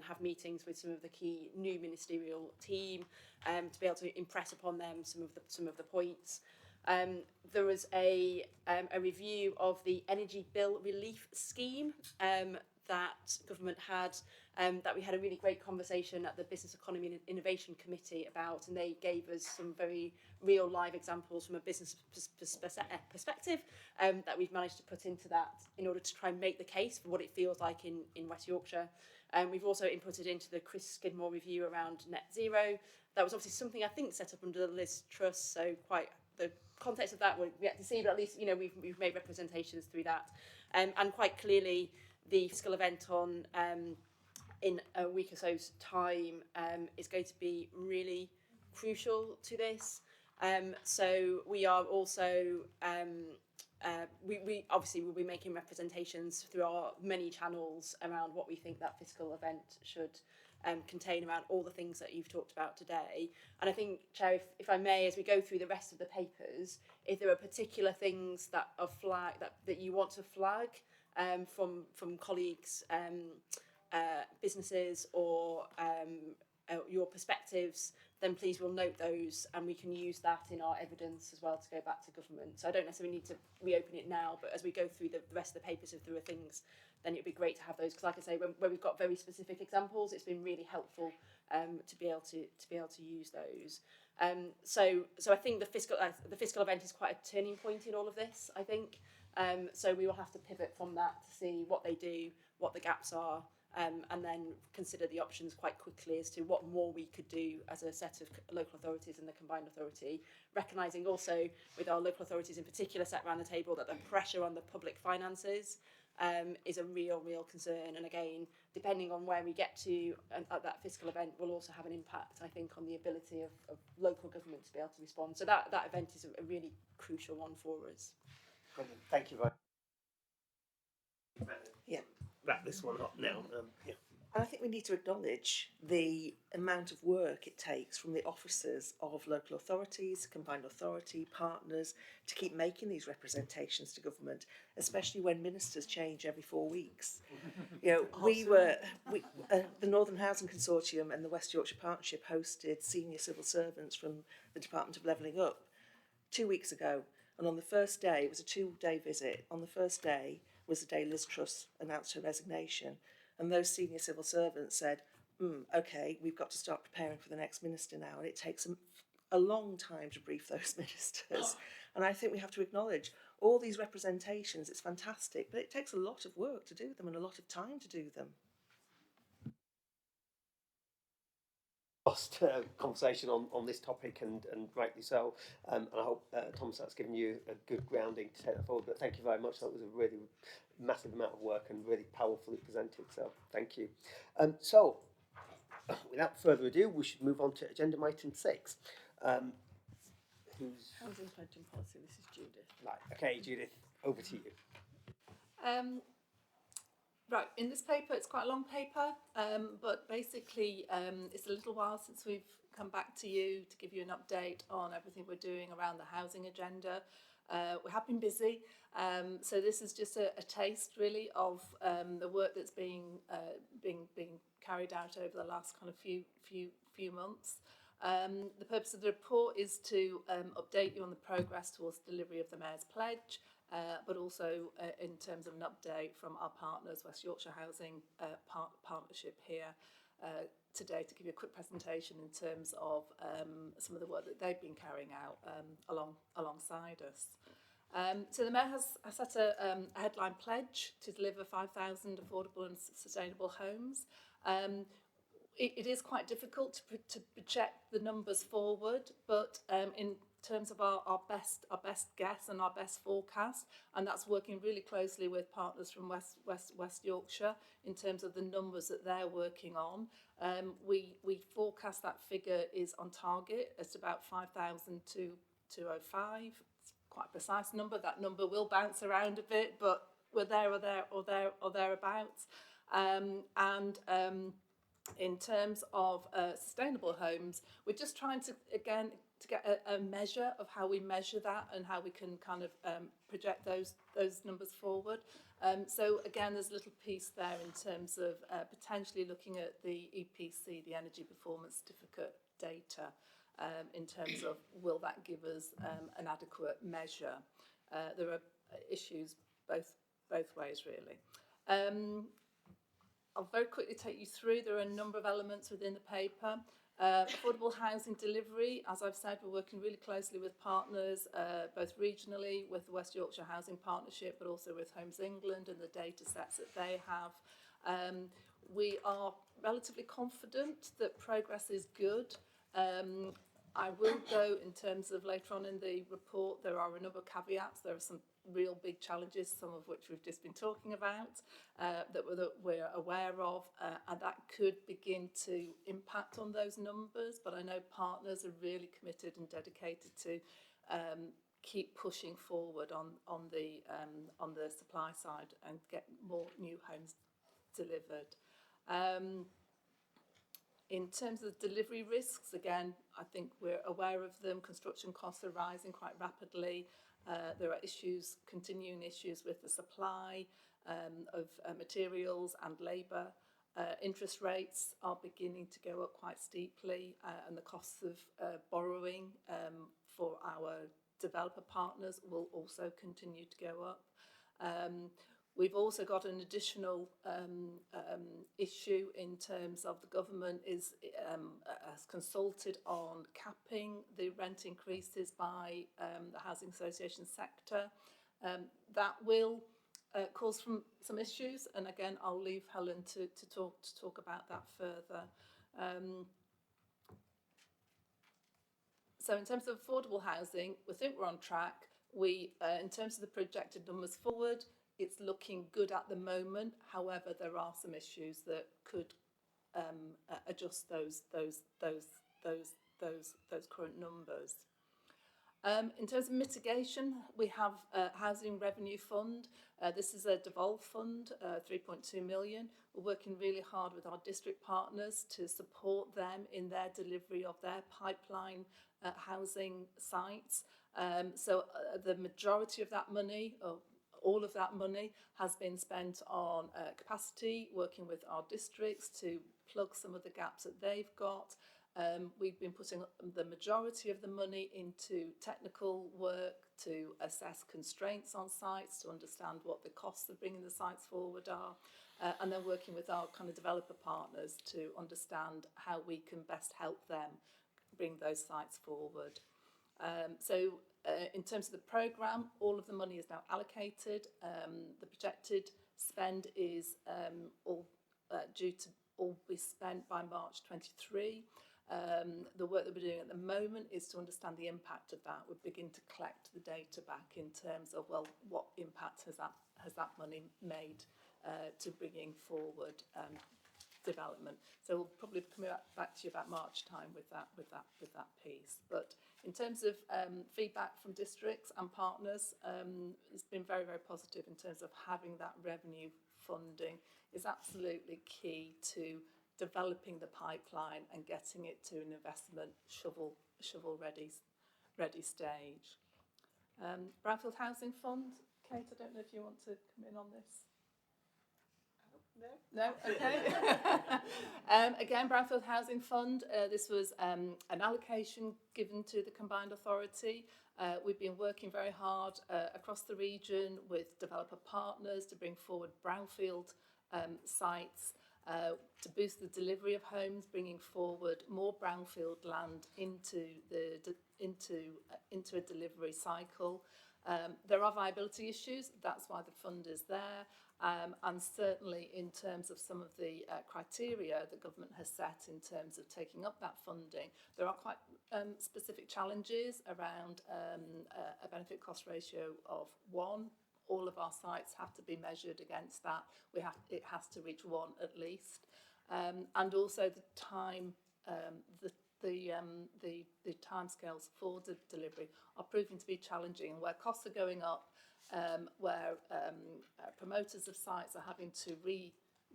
have meetings with some of the key new ministerial team to be able to impress upon them some of the points. There was a review of the energy bill relief scheme that government had, that we had a really great conversation at the Business Economy and Innovation Committee about, and they gave us some very real live examples from a business perspective that we've managed to put into that in order to try and make the case for what it feels like in West Yorkshire. We've also inputted into the Chris Skidmore review around net zero. That was obviously something I think set up under the Liz Truss, so quite context of that, we'll yet to see, but at least, we've made representations through that. And quite clearly, the fiscal event on in a week or so's time is going to be really crucial to this. So we are also we obviously will be making representations through our many channels around what we think that fiscal event should contain around all the things that you've talked about today. And I think, Chair, if I may, as we go through the rest of the papers, if there are particular things that are that you want to flag from colleagues, businesses, or your perspectives, then please we'll note those and we can use that in our evidence as well to go back to government. So I don't necessarily need to reopen it now, but as we go through the rest of the papers and through things, then it'd be great to have those, because like I say, when we've got very specific examples, it's been really helpful to be able to use those. So I think the fiscal event is quite a turning point in all of this, I think. So we will have to pivot from that to see what they do, what the gaps are, and then consider the options quite quickly as to what more we could do as a set of local authorities and the combined authority, recognising also with our local authorities in particular sat around the table that the pressure on the public finances is a real concern. And again, depending on where we get to at that fiscal event will also have an impact, I think, on the ability of local government to be able to respond. So that event is a really crucial one for us. Brilliant. Thank you very much. Yeah. Wrap this one up now. And I think we need to acknowledge the amount of work it takes from the officers of local authorities, combined authority, partners, to keep making these representations to government, especially when ministers change every 4 weeks. The Northern Housing Consortium and the West Yorkshire Partnership hosted senior civil servants from the Department of Levelling Up 2 weeks ago. And on the first day, it was a 2-day visit, on the first day was the day Liz Truss announced her resignation. And those senior civil servants said, OK, we've got to start preparing for the next minister now. And it takes a long time to brief those ministers. And I think we have to acknowledge all these representations, it's fantastic, but it takes a lot of work to do them and a lot of time to do them. Lost conversation on this topic, and rightly so. And I hope, Thomas, that's given you a good grounding to take that forward. But thank you very much. That was a really massive amount of work and really powerfully presented. So thank you. So without further ado, we should move on to agenda item 6. Who's Housing Pledge and Policy. This is Judith. right? Okay, Judith, over to you. Right, in this paper, it's quite a long paper, but basically it's a little while since we've come back to you to give you an update on everything we're doing around the housing agenda. We have been busy, so this is just a taste really of the work that's being carried out over the last kind of few months. The purpose of the report is to update you on the progress towards delivery of the Mayor's Pledge, but also in terms of an update from our partners, West Yorkshire Housing Partnership here today, to give you a quick presentation in terms of some of the work that they've been carrying out alongside us. So the Mayor has set a headline pledge to deliver 5,000 affordable and sustainable homes. It is quite difficult to project the numbers forward, but in terms of our best guess and our best forecast, and that's working really closely with partners from West Yorkshire in terms of the numbers that they're working on. We forecast that figure is on target. It's about 5,205. It's quite a precise number. That number will bounce around a bit, but we're there or thereabouts. In terms of sustainable homes, we're just trying to get a measure of how we measure that and how we can kind of project those numbers forward. So again, there's a little piece there in terms of potentially looking at the EPC, the Energy Performance Certificate data, in terms of will that give us an adequate measure. There are issues both ways really. I'll very quickly take you through. There are a number of elements within the paper. Affordable housing delivery, as I've said, we're working really closely with partners, both regionally with the West Yorkshire Housing Partnership, but also with Homes England and the data sets that they have. We are relatively confident that progress is good. I will go in terms of later on in the report, there are a number of caveats. There are some real big challenges, some of which we've just been talking about, that we're aware of, and that could begin to impact on those numbers. But I know partners are really committed and dedicated to keep pushing forward on the supply side and get more new homes delivered. In terms of delivery risks, again, I think we're aware of them. Construction costs are rising quite rapidly. There are continuing issues with the supply of materials and labour. Interest rates are beginning to go up quite steeply, and the costs of borrowing for our developer partners will also continue to go up. We've also got an additional issue in terms of the government has consulted on capping the rent increases by the housing association sector. That will cause some issues, and again, I'll leave Helen to talk about that further. So in terms of affordable housing, we think we're on track. In terms of the projected numbers forward, it's looking good at the moment. However, there are some issues that could adjust those current numbers. In terms of mitigation, we have a Housing Revenue Fund. This is a devolved fund, 3.2 million. We're working really hard with our district partners to support them in their delivery of their pipeline housing sites. So the majority of that money, all of that money, has been spent on capacity, working with our districts to plug some of the gaps that they've got. We've been putting the majority of the money into technical work to assess constraints on sites, to understand what the costs of bringing the sites forward are, and then working with our kind of developer partners to understand how we can best help them bring those sites forward. In terms of the programme, all of the money is now allocated. The projected spend is due to all be spent by March 23. The work that we're doing at the moment is to understand the impact of that. We're beginning to collect the data back in terms of, well, what impact has that money made to bringing forward development. So we'll probably be coming back to you about March time with that piece. But in terms of feedback from districts and partners, it's been very, very positive in terms of having that revenue funding is absolutely key to developing the pipeline and getting it to an investment shovel ready stage. Brownfield Housing Fund, Kate, I don't know if you want to come in on this. No? Okay. Again, Brownfield Housing Fund, this was an allocation given to the Combined Authority. We've been working very hard across the region with developer partners to bring forward brownfield sites to boost the delivery of homes, bringing forward more brownfield land into a delivery cycle. There are viability issues, that's why the fund is there. And certainly in terms of some of the criteria the government has set in terms of taking up that funding, there are quite specific challenges around a benefit cost ratio of 1. All of our sites have to be measured against that. It has to reach 1 at least. And also the time, the timescales for the delivery are proving to be challenging, where costs are going up, where promoters of sites are having to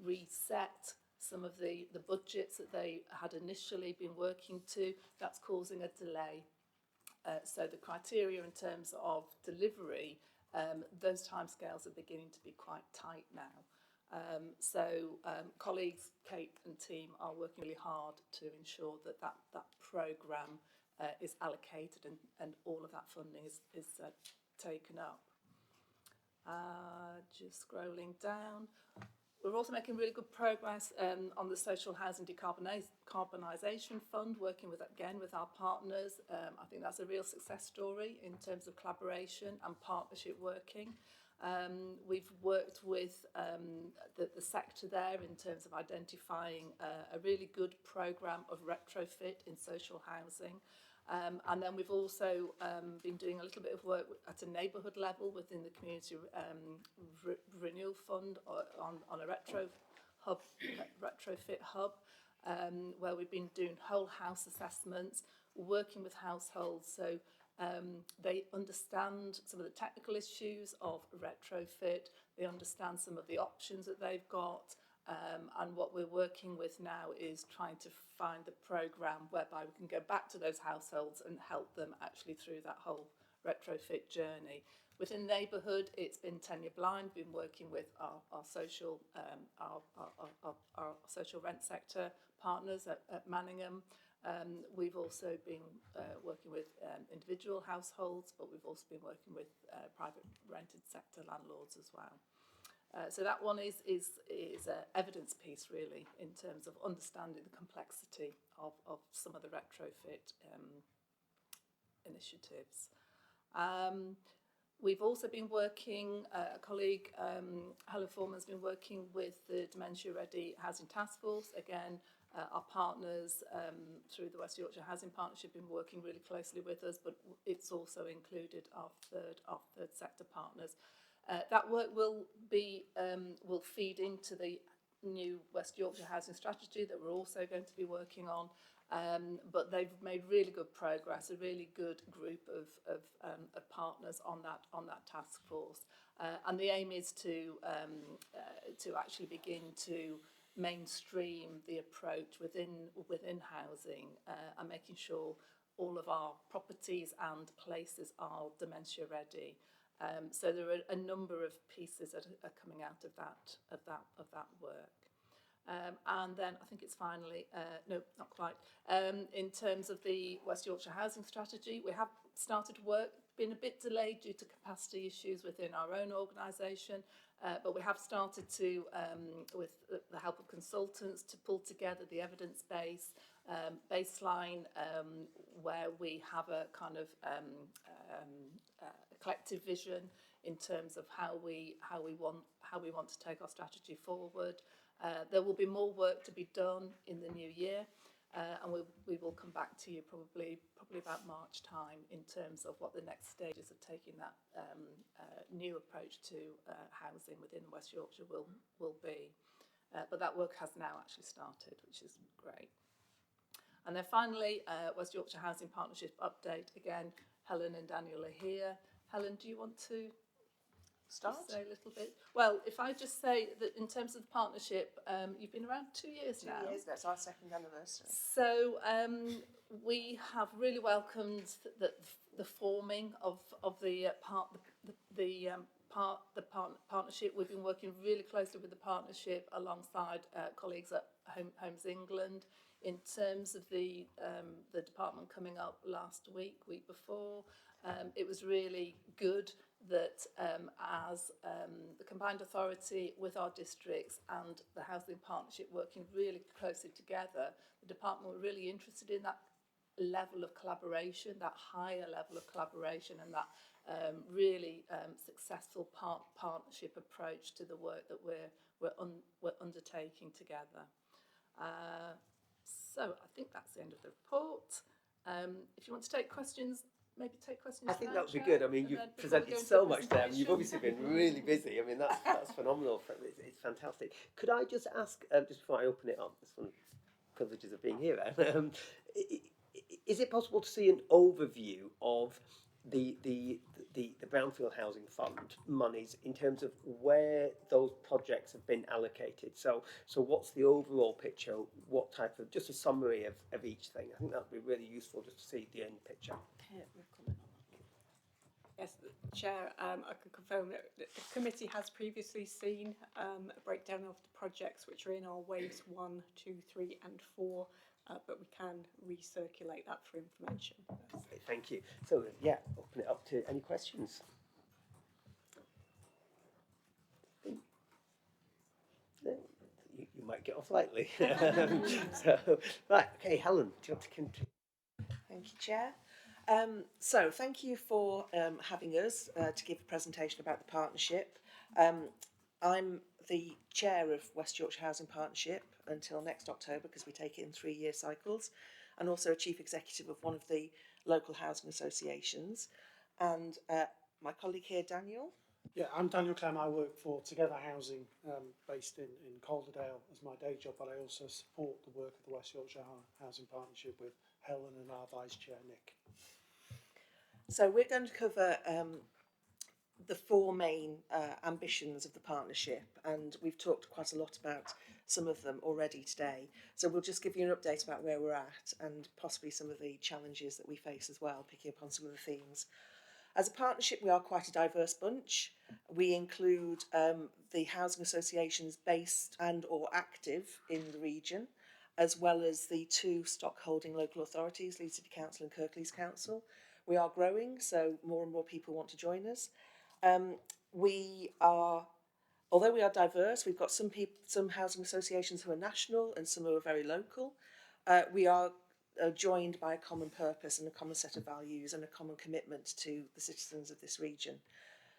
reset some of the budgets that they had initially been working to. That's causing a delay. So the criteria in terms of delivery, those timescales are beginning to be quite tight now. Colleagues, Kate and team are working really hard to ensure that programme is allocated and all of that funding is taken up. Just scrolling down. We're also making really good progress on the Social Housing Decarbonisation Fund, working with our partners. I think that's a real success story in terms of collaboration and partnership working. We've worked with the sector there in terms of identifying a really good programme of retrofit in social housing. And then we've also been doing a little bit of work at a neighbourhood level within the Community Renewal Fund on a retrofit hub, where we've been doing whole house assessments, working with households so they understand some of the technical issues of retrofit, they understand some of the options that they've got, and what we're working with now is trying to find the programme whereby we can go back to those households and help them actually through that whole retrofit journey. Within neighbourhood, it's been tenure blind, been working with our social our social rent sector partners at Manningham. We've also been working with individual households, but we've also been working with private rented sector landlords as well. So that one is an evidence piece really in terms of understanding the complexity of some of the retrofit initiatives. We've also been working, a colleague, Helen Foreman, has been working with the Dementia Ready Housing Task Force. Again, our partners through the West Yorkshire Housing Partnership have been working really closely with us, but it's also included our third sector partners. That work will feed into the new West Yorkshire Housing Strategy that we're also going to be working on. But they've made really good progress, a really good group of partners on that task force, and the aim is to actually begin to mainstream the approach within housing and making sure all of our properties and places are dementia ready. So there are a number of pieces that are coming out of that work. And then I think it's finally, no, not quite, in terms of the West Yorkshire Housing Strategy, we have started work, been a bit delayed due to capacity issues within our own organisation, but we have started to, with the help of consultants, to pull together the evidence base, baseline, where we have a kind of collective vision in terms of how we want to take our strategy forward. There will be more work to be done in the new year, and we will come back to you probably about March time in terms of what the next stages of taking that new approach to housing within West Yorkshire will be. But that work has now actually started, which is great. And then finally, West Yorkshire Housing Partnership update. Again, Helen and Daniel are here. Helen, do you want to start? Say a little bit. Well, if I just say that in terms of the partnership, you've been around 2 years now. 2 years, that's our second anniversary. So we have really welcomed the forming of the partnership. We've been working really closely with the partnership alongside colleagues at Homes England. In terms of the department coming up last week before, it was really good that as the combined authority with our districts and the housing partnership working really closely together, the department were really interested in that level of collaboration, that higher level of collaboration, and that really successful partnership approach to the work that we're undertaking together. So I think that's the end of the report. If you want to take questions, maybe take questions. I think that would be good. I mean, you've presented so much there, and you've obviously been really busy. I mean, that's phenomenal. It's fantastic. Could I just ask, just before I open it up, this one, privileges of being here, is it possible to see an overview of the Brownfield Housing Fund monies in terms of where those projects have been allocated? So what's the overall picture? What type of, just a summary of each thing? I think that would be really useful just to see the end picture. Yes, Chair, I can confirm that the committee has previously seen a breakdown of the projects which are in our waves 1, 2, 3 and 4, but we can recirculate that for information. Thank you. So yeah, open it up to any questions. You might get off lightly. So, right, okay, Helen, do you want to continue? Thank you, Chair. So thank you for having us to give a presentation about the partnership. I'm the chair of West Yorkshire Housing Partnership until next October, because we take it in 3-year cycles, and also a chief executive of one of the local housing associations. And my colleague here, Daniel. Yeah, I'm Daniel Clem. I work for Together Housing, based in Calderdale as my day job, but I also support the work of the West Yorkshire Housing Partnership with Helen and our Vice Chair, Nick. So we're going to cover the four main ambitions of the partnership, and we've talked quite a lot about some of them already today. So we'll just give you an update about where we're at and possibly some of the challenges that we face as well, picking up on some of the themes. As a partnership, we are quite a diverse bunch. We include the housing associations based and or active in the region, as well as the two stockholding local authorities, Leeds City Council and Kirklees Council. We are growing, so more and more people want to join us. Although we are diverse, we've got some housing associations who are national and some who are very local. We are joined by a common purpose and a common set of values and a common commitment to the citizens of this region.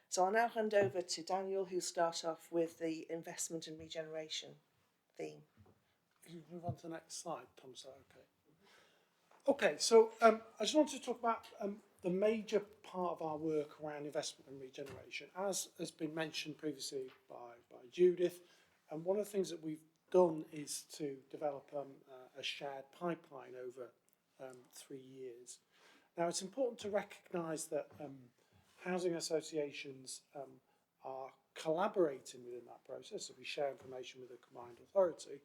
So I'll now hand over to Daniel, who'll start off with the investment and regeneration theme. Can you move on to the next slide, Tom? Is that okay? Okay, so I just wanted to talk about the major part of our work around investment and regeneration. As has been mentioned previously by Judith, and one of the things that we've done is to develop a shared pipeline over 3 years. Now, it's important to recognise that housing associations are collaborating within that process, so we share information with a combined authority,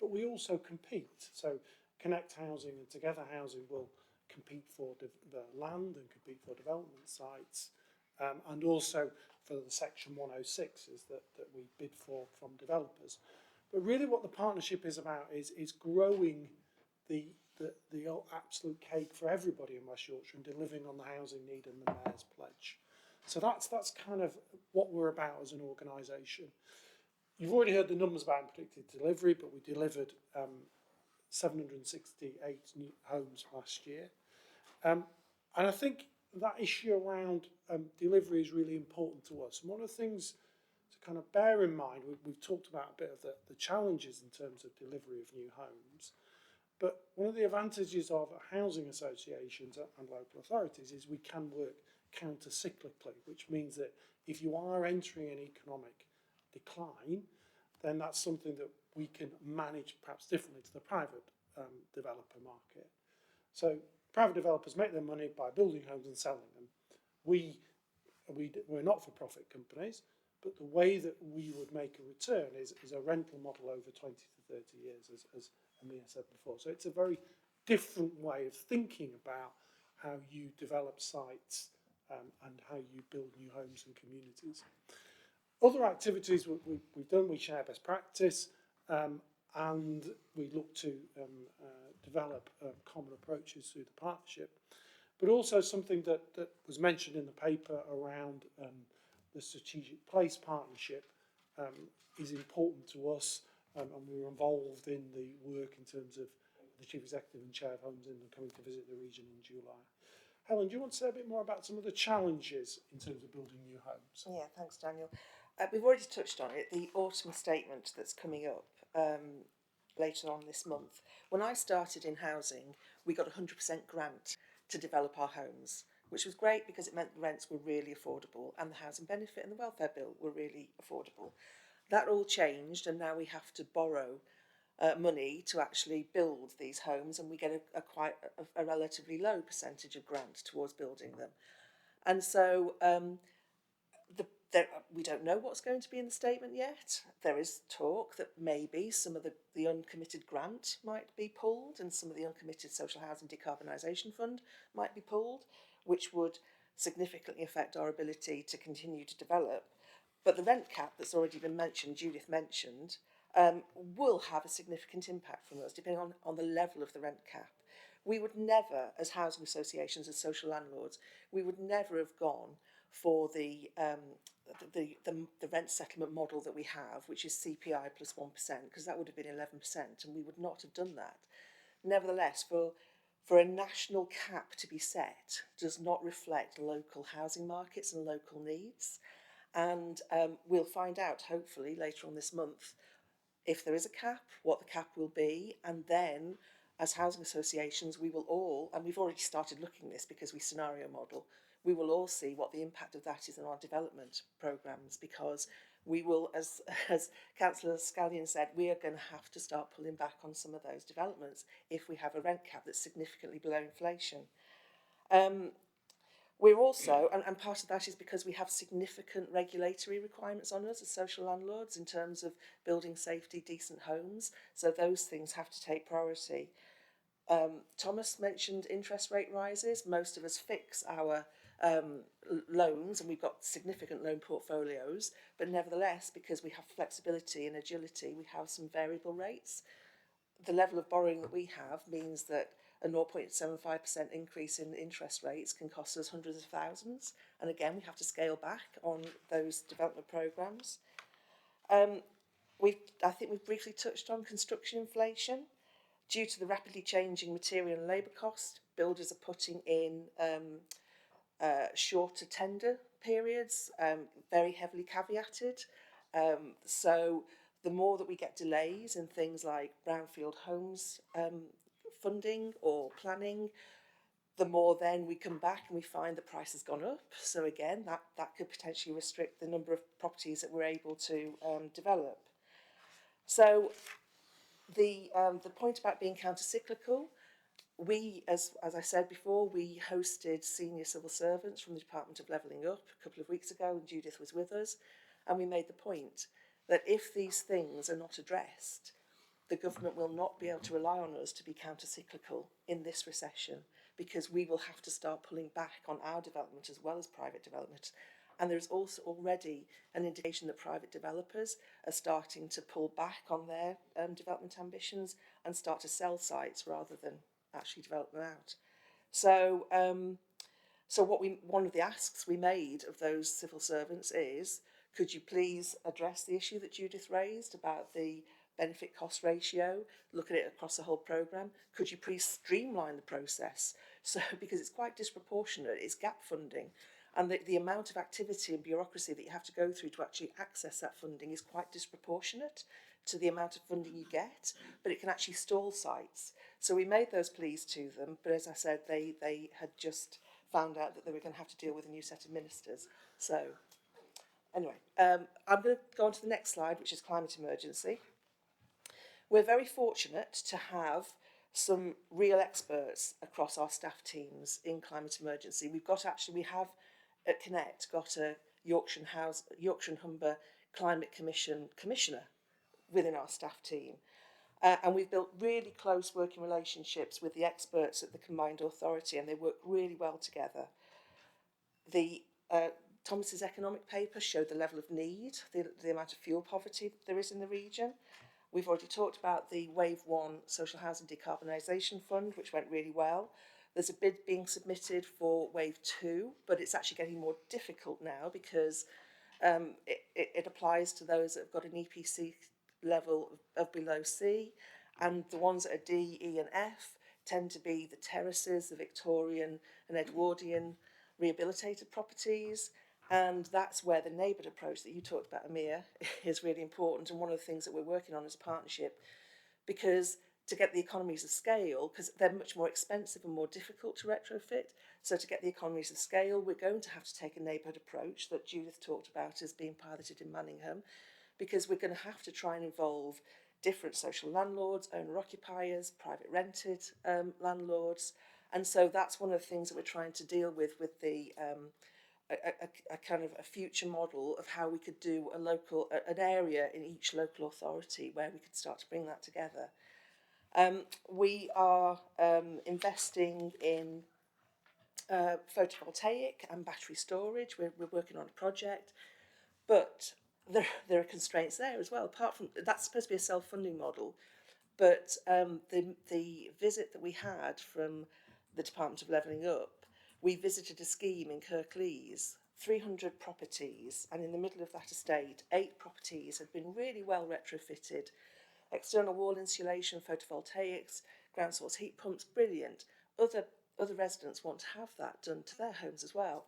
but we also compete. So Connect Housing and Together Housing will compete for the land and compete for development sites, and also for the Section 106s that we bid for from developers. But really what the partnership is about is growing the absolute cake for everybody in West Yorkshire and delivering on the housing need and the Mayor's pledge. So that's kind of what we're about as an organisation. You've already heard the numbers about predicted delivery, but we delivered 768 new homes last year. And I think that issue around delivery is really important to us. And one of the things to kind of bear in mind, we've talked about a bit of the challenges in terms of delivery of new homes, but one of the advantages of housing associations and local authorities is we can work counter-cyclically, which means that if you are entering an economic decline, then that's something that we can manage perhaps differently to the private developer market. So private developers make their money by building homes and selling them. We're not-for-profit companies, but the way that we would make a return is a rental model over 20 to 30 years, as Amir said before. So it's a very different way of thinking about how you develop sites and how you build new homes and communities. Other activities we've done, we share best practice, and we look to develop common approaches through the partnership. But also something that was mentioned in the paper around the strategic place partnership is important to us, and we were involved in the work in terms of the Chief Executive and Chair of Homes in coming to visit the region in July. Helen, do you want to say a bit more about some of the challenges in terms of building new homes? Yeah, thanks, Daniel. We've already touched on it, the autumn statement that's coming up later on this month. When I started in housing, we got a 100% grant to develop our homes, which was great because it meant the rents were really affordable and the housing benefit and the welfare bill were really affordable. That all changed, and now we have to borrow money to actually build these homes, and we get a relatively low percentage of grant towards building them. And so we don't know what's going to be in the statement yet. There is talk that maybe some of the uncommitted grant might be pulled and some of the uncommitted social housing decarbonisation fund might be pulled, which would significantly affect our ability to continue to develop. But the rent cap that's already been mentioned, Judith mentioned, will have a significant impact from us, depending on the level of the rent cap. We would never, as housing associations, as social landlords, we would never have gone for the rent settlement model that we have, which is CPI plus 1%, because that would have been 11%, and we would not have done that. Nevertheless, for a national cap to be set does not reflect local housing markets and local needs. And we'll find out, hopefully, later on this month, if there is a cap, what the cap will be, and then as housing associations, we will all, and we've already started looking at this because we scenario model, we will all see what the impact of that is on our development programmes, because we will, as Councillor Scallion said, we are going to have to start pulling back on some of those developments if we have a rent cap that's significantly below inflation. We're also, and part of that is because we have significant regulatory requirements on us as social landlords in terms of building safety, decent homes. So those things have to take priority. Thomas mentioned interest rate rises. Most of us fix our loans, and we've got significant loan portfolios, but nevertheless, because we have flexibility and agility, we have some variable rates. The level of borrowing that we have means that a 0.75% increase in interest rates can cost us hundreds of thousands. And again, we have to scale back on those development programmes. I think we've briefly touched on construction inflation. Due to the rapidly changing material and labour cost, builders are putting in shorter tender periods, very heavily caveated. So the more that we get delays in things like brownfield homes funding or planning, the more then we come back and we find the price has gone up. So again, that could potentially restrict the number of properties that we're able to develop. So the point about being counter-cyclical, we, as I said before, we hosted senior civil servants from the Department of Levelling Up a couple of weeks ago, and Judith was with us, and we made the point that if these things are not addressed, the government will not be able to rely on us to be counter-cyclical in this recession, because we will have to start pulling back on our development as well as private development. And there's also already an indication that private developers are starting to pull back on their development ambitions and start to sell sites rather than actually develop them out. So, one of the asks we made of those civil servants is, could you please address the issue that Judith raised about the benefit cost ratio, look at it across the whole programme? Could you please streamline the process? So, because it's quite disproportionate, it's gap funding, and the amount of activity and bureaucracy that you have to go through to actually access that funding is quite disproportionate to the amount of funding you get, but it can actually stall sites. So we made those pleas to them, but as I said, they had just found out that they were going to have to deal with a new set of ministers. So anyway, I'm going to go on to the next slide, which is climate emergency. We're very fortunate to have some real experts across our staff teams in climate emergency. We have at Connect got a Yorkshire and Humber Climate Commission commissioner within our staff team. And we've built really close working relationships with the experts at the combined authority, and they work really well together. Thomas's economic paper showed the level of need, the amount of fuel poverty there is in the region. We've already talked about the Wave 1 Social Housing Decarbonisation Fund, which went really well. There's a bid being submitted for Wave 2, but it's actually getting more difficult now because it applies to those that have got an EPC level of below C, and the ones that are D, E and F tend to be the terraces, the Victorian and Edwardian rehabilitated properties, and that's where the neighbourhood approach that you talked about, Amir, is really important, and one of the things that we're working on as a partnership, because to get the economies of scale, because they're much more expensive and more difficult to retrofit, so to get the economies of scale, we're going to have to take a neighbourhood approach that Judith talked about as being piloted in Manningham, because we're going to have to try and involve different social landlords, owner-occupiers, private rented landlords, and so that's one of the things that we're trying to deal with the a kind of a future model of how we could do an area in each local authority where we could start to bring that together. We are investing in photovoltaic and battery storage. We're working on a project, but there are constraints there as well. Apart from that's supposed to be a self-funding model, but the visit that we had from the Department of Levelling Up, we visited a scheme in Kirklees, 300 properties, and in the middle of that estate, 8 properties had been really well retrofitted. External wall insulation, photovoltaics, ground source heat pumps, brilliant. Other residents want to have that done to their homes as well.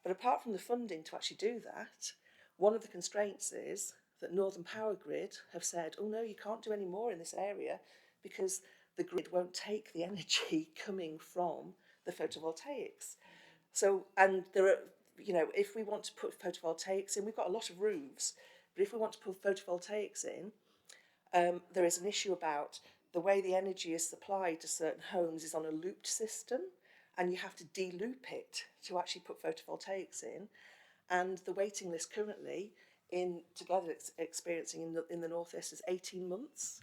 But apart from the funding to actually do that, one of the constraints is that Northern Power Grid have said, oh no, you can't do any more in this area because the grid won't take the energy coming from the photovoltaics. So, and there are, you know, if we want to put photovoltaics in, we've got a lot of roofs, but if we want to put photovoltaics in, there is an issue about the way the energy is supplied to certain homes is on a looped system, and you have to de-loop it to actually put photovoltaics in. And the waiting list currently, in together experiencing in the North East, is 18 months,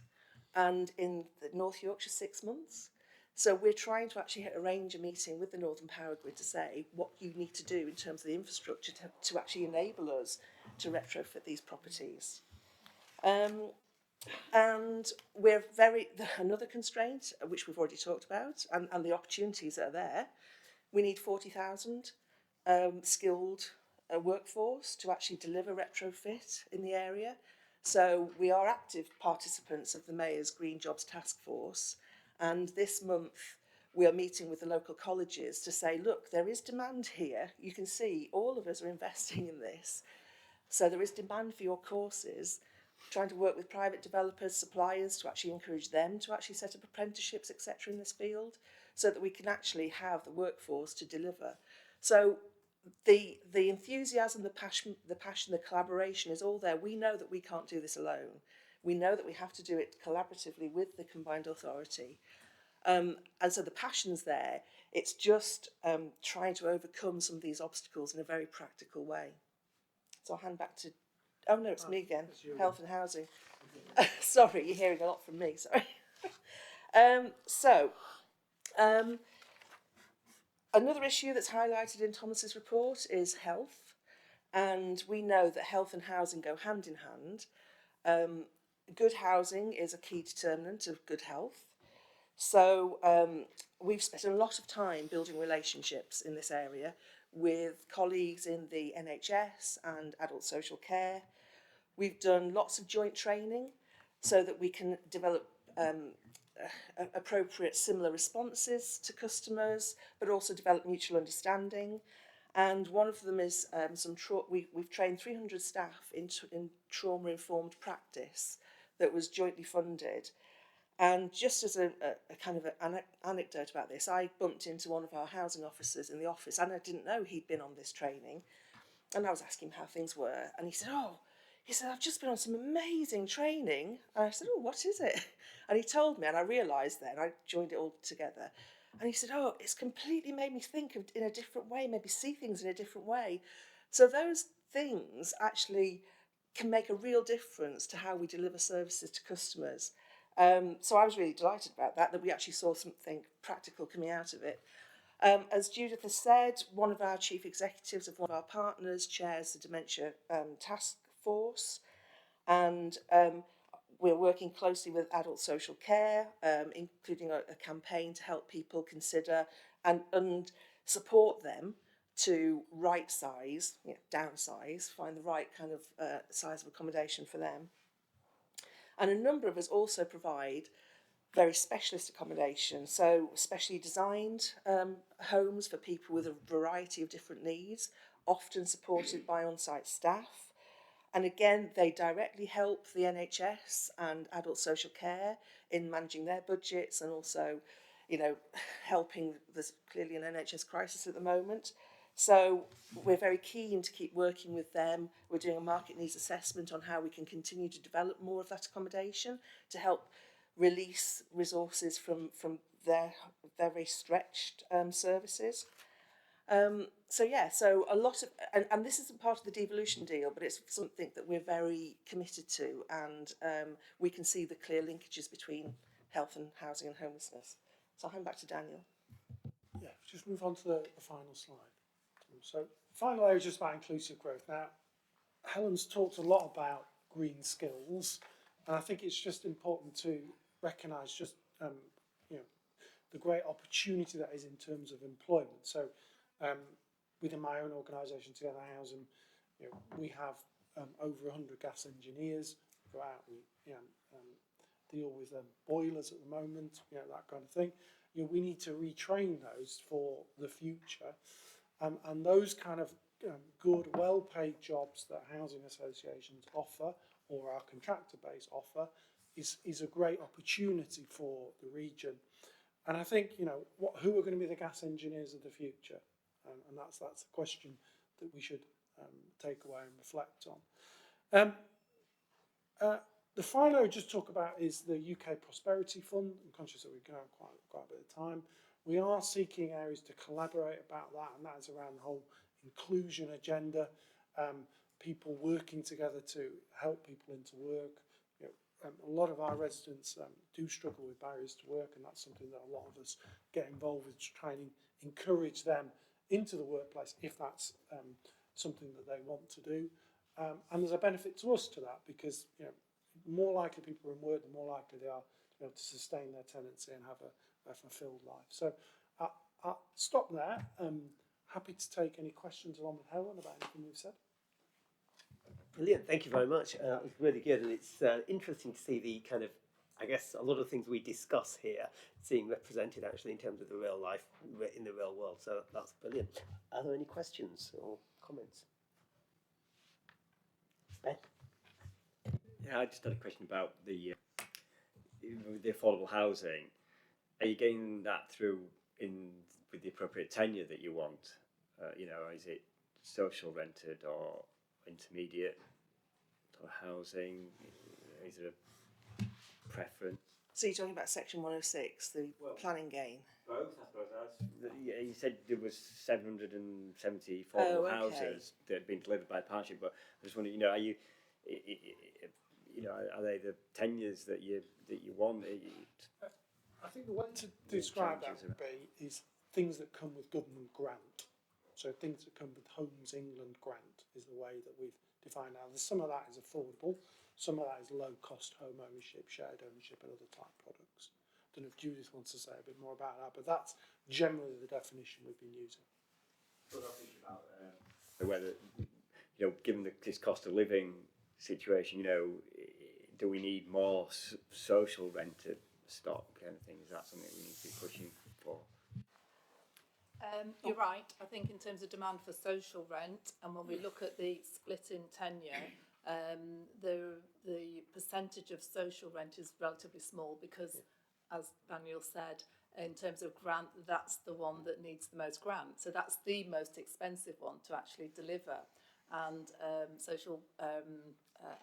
and in the North Yorkshire 6 months. So we're trying to actually arrange a meeting with the Northern Power Grid to say what you need to do in terms of the infrastructure to actually enable us to retrofit these properties. And we're another constraint, which we've already talked about, and the opportunities that are there, we need 40,000 skilled workforce to actually deliver retrofit in the area. So we are active participants of the Mayor's Green Jobs Task Force, and this month we are meeting with the local colleges to say, look, there is demand here. You can see all of us are investing in this. So there is demand for your courses, trying to work with private developers, suppliers, to actually encourage them to actually set up apprenticeships, etc. in this field, so that we can actually have the workforce to deliver. So the enthusiasm, the passion, the collaboration is all there. We know that we can't do this alone. We know that we have to do it collaboratively with the combined authority. And so the passion's there. It's just trying to overcome some of these obstacles in a very practical way. So I'll hand back to, oh no, it's me again, health and housing. Sorry, you're hearing a lot from me, sorry. Another issue that's highlighted in Thomas's report is health. And we know that health and housing go hand in hand. Good housing is a key determinant of good health. So we've spent a lot of time building relationships in this area with colleagues in the NHS and adult social care. We've done lots of joint training so that we can develop appropriate similar responses to customers, but also develop mutual understanding. And one of them is we've trained 300 staff in trauma-informed practice that was jointly funded. And just as a kind of an anecdote about this, I bumped into one of our housing officers in the office, and I didn't know he'd been on this training. And I was asking him how things were, and he said, I've just been on some amazing training. And I said, oh, what is it? And he told me, and I realised then, I joined it all together. And he said, oh, it's completely made me think in a different way, maybe see things in a different way. So those things actually can make a real difference to how we deliver services to customers. So I was really delighted about that we actually saw something practical coming out of it. As Judith has said, one of our chief executives of one of our partners chairs the Dementia Task Force, and we're working closely with adult social care, including a campaign to help people consider and support them to right size, downsize, find the right kind of size of accommodation for them. And a number of us also provide very specialist accommodation, so specially designed homes for people with a variety of different needs, often supported by on-site staff. And again, they directly help the NHS and adult social care in managing their budgets and also, helping. There's clearly an NHS crisis at the moment. So we're very keen to keep working with them. We're doing a market needs assessment on how we can continue to develop more of that accommodation to help release resources from their very stretched services. So a lot of, and this isn't part of the devolution deal, but it's something that we're very committed to, and we can see the clear linkages between health and housing and homelessness. So I'll hand back to Daniel. Yeah, just move on to the final slide. So the final area is just about inclusive growth. Now, Helen's talked a lot about green skills, and I think it's just important to recognise just the great opportunity that is in terms of employment. So within my own organisation, Together Housing, we have over 100 gas engineers who go out and deal with boilers at the moment, that kind of thing. We need to retrain those for the future, and those kind of good, well-paid jobs that housing associations offer or our contractor base offer is a great opportunity for the region. And I think, you know, who are going to be the gas engineers of the future? And that's a question that we should take away and reflect on. The final I would just talk about is the UK Prosperity Fund. I'm conscious that we're going to have quite a bit of time. We are seeking areas to collaborate about that, and that is around the whole inclusion agenda, people working together to help people into work. You know, a lot of our residents do struggle with barriers to work, and that's something that a lot of us get involved with to try and encourage them into the workplace if that's something that they want to do. And there's a benefit to us to that, because, you know, more likely people are in work, the more likely they are to be able to sustain their tenancy and have a fulfilled life. So I'll stop there. Happy to take any questions along with Helen about anything we've said. Brilliant, thank you very much. It was really good, and it's interesting to see the kind of, I guess, a lot of things we discuss here seeing represented actually in terms of the real life in the real world. So that's brilliant. Are there any questions or comments? Ben? Yeah, I just had a question about the affordable housing. Are you getting that through with the appropriate tenure that you want? You know, is it social rented or intermediate or housing? Is there a preference? So you're talking about Section 106, the planning gain? Both, I suppose. Yeah, you said there was 770 affordable okay. houses that had been delivered by the partnership, but I just wondering, you know, are you, you know, are they the tenures that you want? I think the way to describe that would be is things that come with government grant. So things that come with Homes England grant is the way that we've defined now. Some of that is affordable, some of that is low cost home ownership, shared ownership and other type products. I don't know if Judith wants to say a bit more about that, but that's generally the definition we've been using. But I think about whether, you know, given this cost of living situation, you know, do we need more social rented stock kind of thing? Is that something we need to be pushing for? You're right. I think in terms of demand for social rent, and when we look at the split in tenure, the percentage of social rent is relatively small because, as Daniel said, in terms of grant, that's the one that needs the most grant. So that's the most expensive one to actually deliver. And social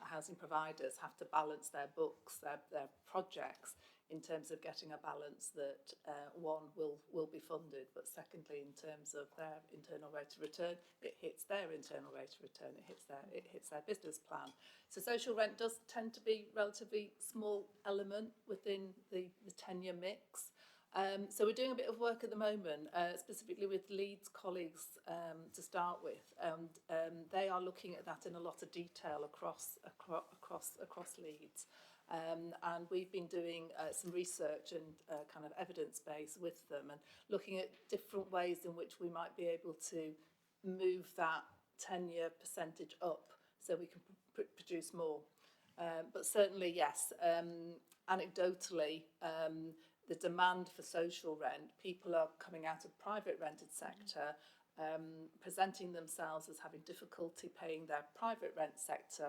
housing providers have to balance their books, their projects, in terms of getting a balance that one will be funded, but secondly, in terms of their internal rate of return, it hits their internal rate of return, it hits their business plan. So social rent does tend to be relatively small element within the tenure mix. So we're doing a bit of work at the moment, specifically with Leeds colleagues to start with, and they are looking at that in a lot of detail across Leeds. And we've been doing some research and kind of evidence base with them and looking at different ways in which we might be able to move that tenure percentage up so we can produce more. But certainly, yes, anecdotally, the demand for social rent, people are coming out of private rented sector, presenting themselves as having difficulty paying their private rent sector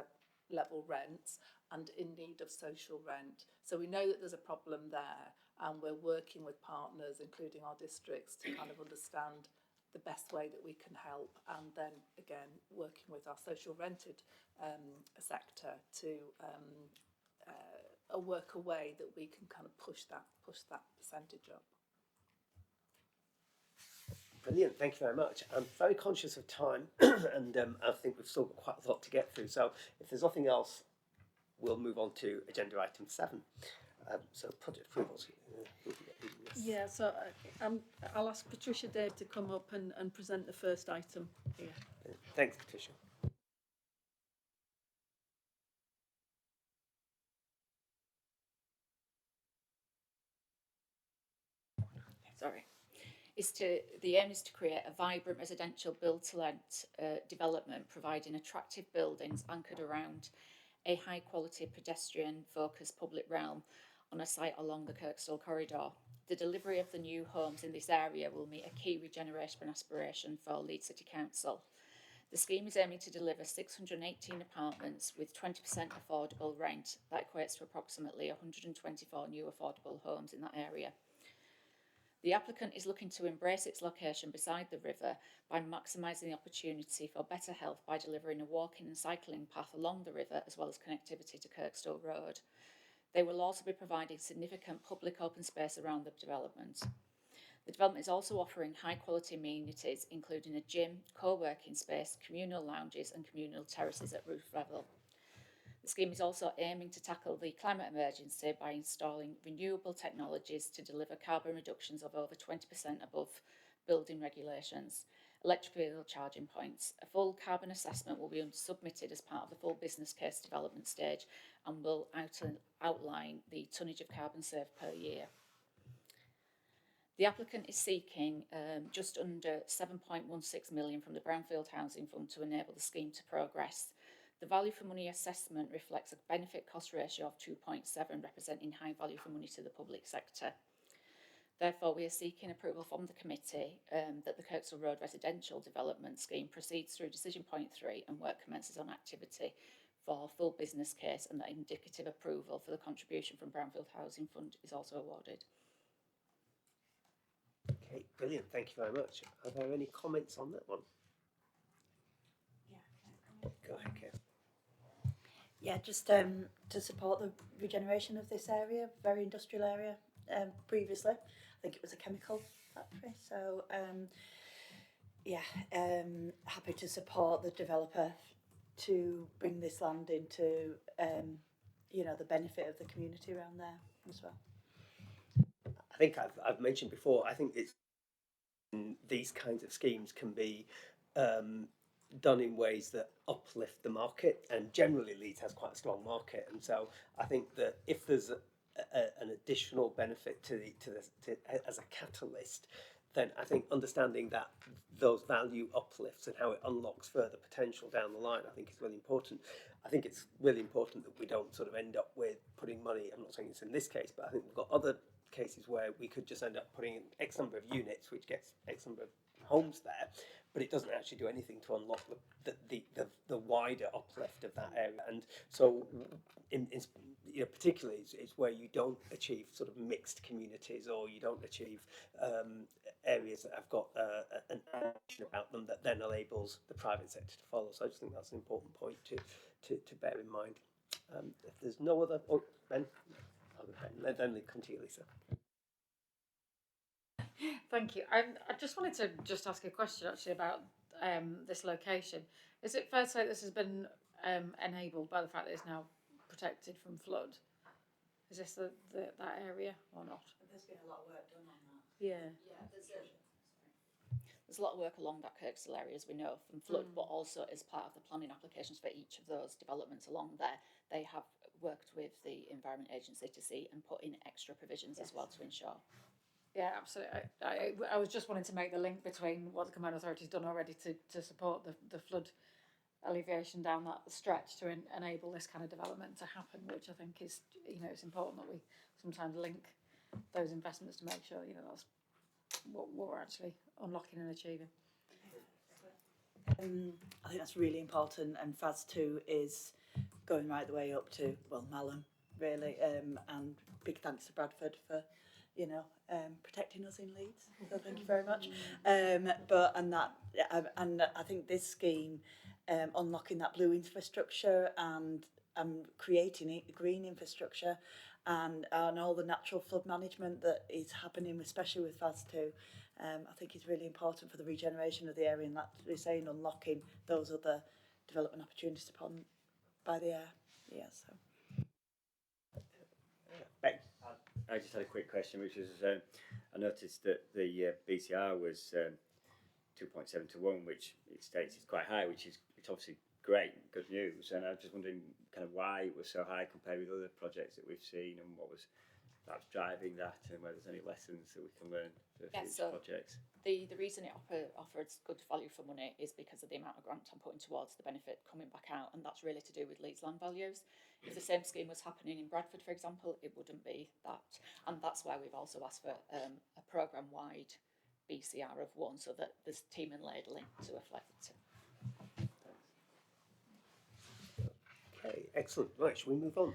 level rents and in need of social rent. So we know that there's a problem there, and we're working with partners, including our districts, to kind of understand the best way that we can help, and then again working with our social rented sector to work a way that we can kind of push that percentage up. Brilliant, thank you very much. I'm very conscious of time and I think we've still got quite a lot to get through. So if there's nothing else, we'll move on to agenda item 7. So project approvals. Yeah, so I'll ask Patricia Dave to come up and present the first item here. Thanks, Patricia. Sorry. The aim is to create a vibrant residential build-to-let development, providing attractive buildings anchored around a high-quality pedestrian-focused public realm on a site along the Kirkstall corridor. The delivery of the new homes in this area will meet a key regeneration aspiration for Leeds City Council. The scheme is aiming to deliver 618 apartments with 20% affordable rent. That equates to approximately 124 new affordable homes in that area. The applicant is looking to embrace its location beside the river by maximising the opportunity for better health by delivering a walking and cycling path along the river as well as connectivity to Kirkstall Road. They will also be providing significant public open space around the development. The development is also offering high quality amenities including a gym, co-working space, communal lounges and communal terraces at roof level. The scheme is also aiming to tackle the climate emergency by installing renewable technologies to deliver carbon reductions of over 20% above building regulations, electric vehicle charging points. A full carbon assessment will be submitted as part of the full business case development stage and will outline the tonnage of carbon saved per year. The applicant is seeking just under 7.16 million from the Brownfield Housing Fund to enable the scheme to progress. The value for money assessment reflects a benefit cost ratio of 2.7, representing high value for money to the public sector. Therefore, we are seeking approval from the committee that the Kirkstall Road residential development scheme proceeds through decision point 3 and work commences on activity for full business case, and that indicative approval for the contribution from Brownfield Housing Fund is also awarded. Okay, brilliant. Thank you very much. Are there any comments on that one? Yeah. Go ahead, Kate. Yeah, just to support the regeneration of this area, very industrial area. Previously, I think it was a chemical factory. So, happy to support the developer to bring this land into, the benefit of the community around there as well. I think I've mentioned before, I think these kinds of schemes can be done in ways that uplift the market, and generally Leeds has quite a strong market, and so I think that if there's an additional benefit to as a catalyst, then I think understanding that those value uplifts and how it unlocks further potential down the line, I think is really important. I think it's really important that we don't sort of end up with putting money, I'm not saying it's in this case, but I think we've got other cases where we could just end up putting in X number of units, which gets X number of homes there, but it doesn't actually do anything to unlock the wider uplift of that area. And so, particularly, it's where you don't achieve sort of mixed communities, or you don't achieve areas that have got an action about them that then enables the private sector to follow. So I just think that's an important point to bear in mind. If there's no other, Ben, then come to you, Lisa. Thank you. I just wanted to just ask a question actually about this location. Is it fair to say this has been enabled by the fact that it's now protected from flood? Is this that area or not? There's been a lot of work done on that. Yeah. There's a lot of work along that Kirkstall area, as we know, from flood, but also as part of the planning applications for each of those developments along there, they have worked with the Environment Agency to see and put in extra provisions as well to ensure. Yeah, absolutely. I was just wanting to make the link between what the Combined Authority's done already to support the flood alleviation down that stretch to enable this kind of development to happen, which I think is, it's important that we sometimes link those investments to make sure, that's what we're actually unlocking and achieving. I think that's really important, and FAS 2 is going right the way up to, Malham, really, and big thanks to Bradford for protecting us in Leeds. So thank you very much. And I think this scheme, unlocking that blue infrastructure and creating green infrastructure, and all the natural flood management that is happening, especially with FAS 2, I think is really important for the regeneration of the area, and that we're saying unlocking those other development opportunities by the air. Yeah. So. I just had a quick question, which was I noticed that the BCR was 2.7 to 1, which it states is quite high, which is obviously great, good news. And I was just wondering kind of why it was so high compared with other projects that we've seen, and what was perhaps driving that, and whether there's any lessons that we can learn for future projects. The reason it offers good value for money is because of the amount of grant I'm putting towards the benefit coming back out, and that's really to do with Leeds land values. If the same scheme was happening in Bradford, for example, it wouldn't be that, and that's why we've also asked for a programme-wide BCR of 1, so that there's team and ladling to reflect it. excellent. Right, shall we move on?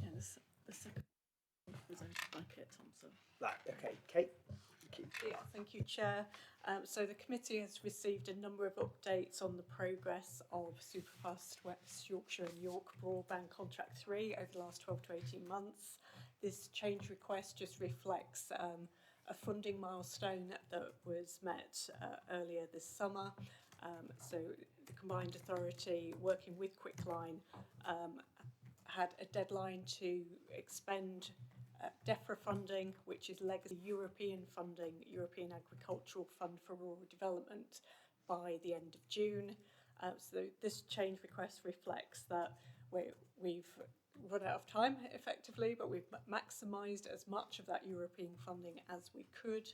Yeah, the second one presented by Kate Thompson. Right, okay, Kate. Thank you. Yeah, thank you, Chair. So the committee has received a number of updates on the progress of Superfast West Yorkshire and York Broadband Contract 3 over the last 12 to 18 months. This change request just reflects a funding milestone that was met earlier this summer. So the Combined Authority, working with Quicklime, had a deadline to expend DEFRA funding, which is legacy European funding, European Agricultural Fund for Rural Development, by the end of June. So this change request reflects that we've run out of time effectively, but we've maximised as much of that European funding as we could,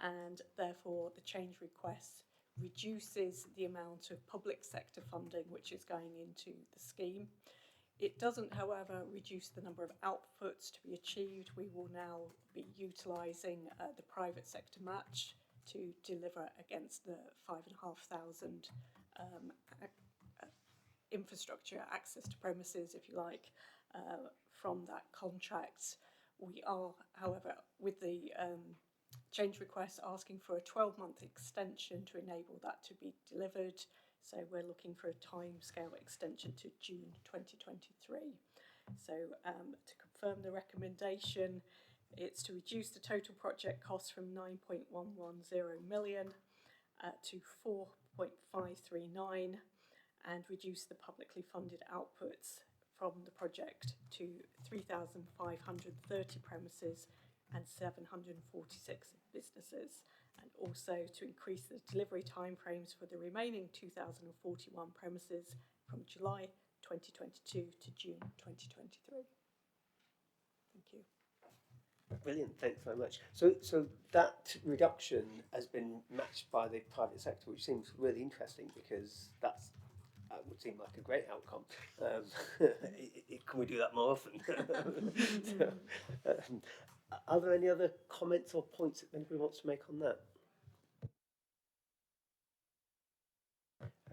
and therefore the change request reduces the amount of public sector funding which is going into the scheme. It doesn't, however, reduce the number of outputs to be achieved. We will now be utilising the private sector match to deliver against the 5,500 infrastructure access to premises, if you like, from that contract. We are, however, with the change request, asking for a 12-month extension to enable that to be delivered. So we're looking for a timescale extension to June 2023. So to confirm the recommendation, it's to reduce the total project cost from 9.110 million to 4.539, and reduce the publicly funded outputs from the project to 3,530 premises and 746 businesses, and also to increase the delivery timeframes for the remaining 2,041 premises from July 2022 to June 2023. Thank you. Brilliant, thanks very much. So that reduction has been matched by the private sector, which seems really interesting, because that would seem like a great outcome. Can we do that more often? So, are there any other comments or points that anybody wants to make on that?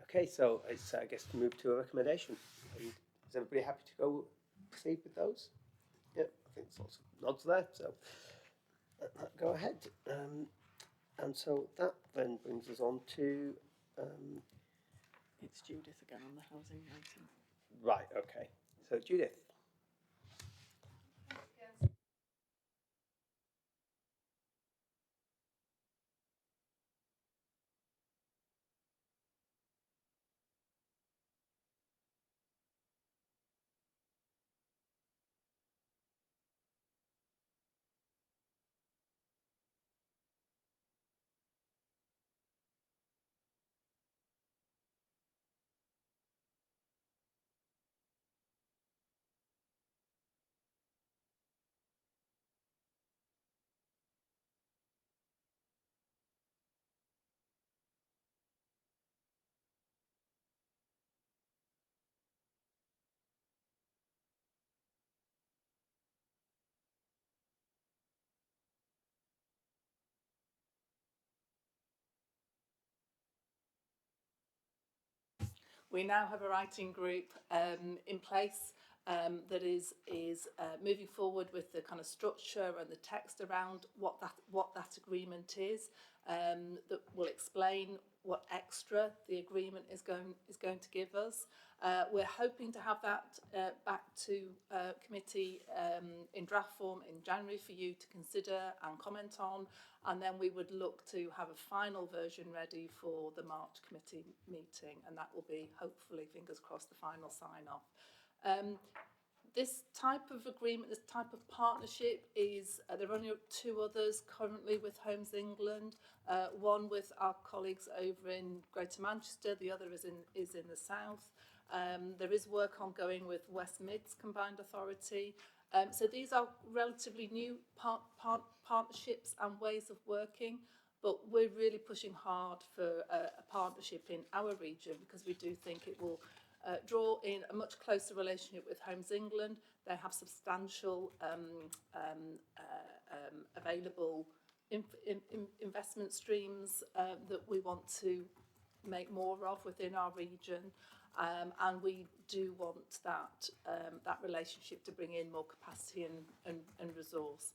Okay, so it's, I guess, to move to a recommendation. And is everybody happy to go proceed with those? Yeah, I think there's lots of nods there, so go ahead. And so that then brings us on to... It's Judith again on the housing item. right, okay. So Judith. We now have a writing group in place that is moving forward with the kind of structure and the text around what that agreement is, that will explain what extra the agreement is going to give us. We're hoping to have that back to committee in draft form in January for you to consider and comment on, and then we would look to have a final version ready for the March committee meeting, and that will be, hopefully, fingers crossed, the final sign-off. This type of agreement, this type of partnership is, there are only two others currently with Homes England, one with our colleagues over in Greater Manchester, the other is in the south. There is work ongoing with West Mids Combined Authority. So these are relatively new partnerships and ways of working, but we're really pushing hard for a partnership in our region, because we do think it will draw in a much closer relationship with Homes England. They have substantial available investment streams that we want to make more of within our region. And we do want that relationship to bring in more capacity and resource.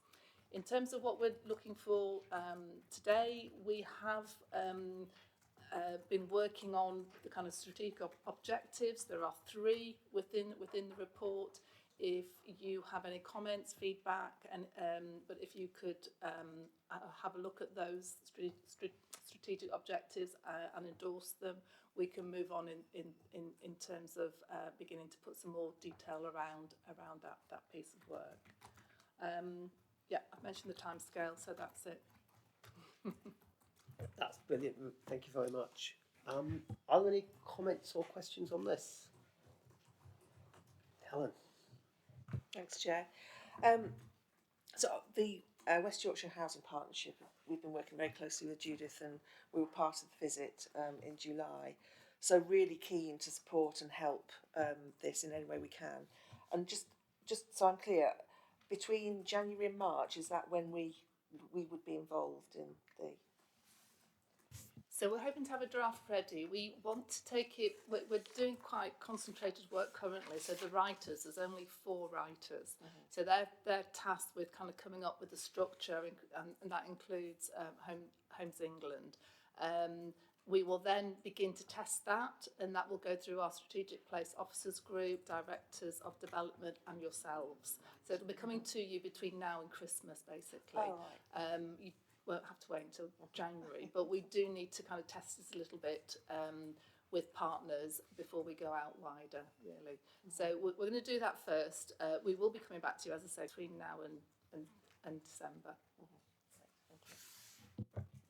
In terms of what we're looking for today, we have been working on the kind of strategic objectives. There are 3 within the report. If you have any comments, feedback, and but if you could have a look at those strategic objectives and endorse them, we can move on in terms of beginning to put some more detail around that piece of work. Yeah, I've mentioned the timescale, so that's it. That's brilliant. Thank you very much. Are there any comments or questions on this? Helen. Thanks, Chair. So the West Yorkshire Housing Partnership, we've been working very closely with Judith, and we were part of the visit in July. So really keen to support and help this in any way we can. And just so I'm clear, between January and March, is that when we would be involved in the? So we're hoping to have a draft ready. We want to take it, we're doing quite concentrated work currently. So the writers, there's only 4 writers. So they're tasked with kind of coming up with the structure, and that includes Homes England. We will then begin to test that, and that will go through our Strategic Place Officers Group, Directors of Development, and yourselves. So it'll be coming to you between now and Christmas, basically. Oh, right. You won't have to wait until January, but we do need to kind of test this a little bit with partners before we go out wider, really. So we're going to do that first. We will be coming back to you, as I say, between now and December.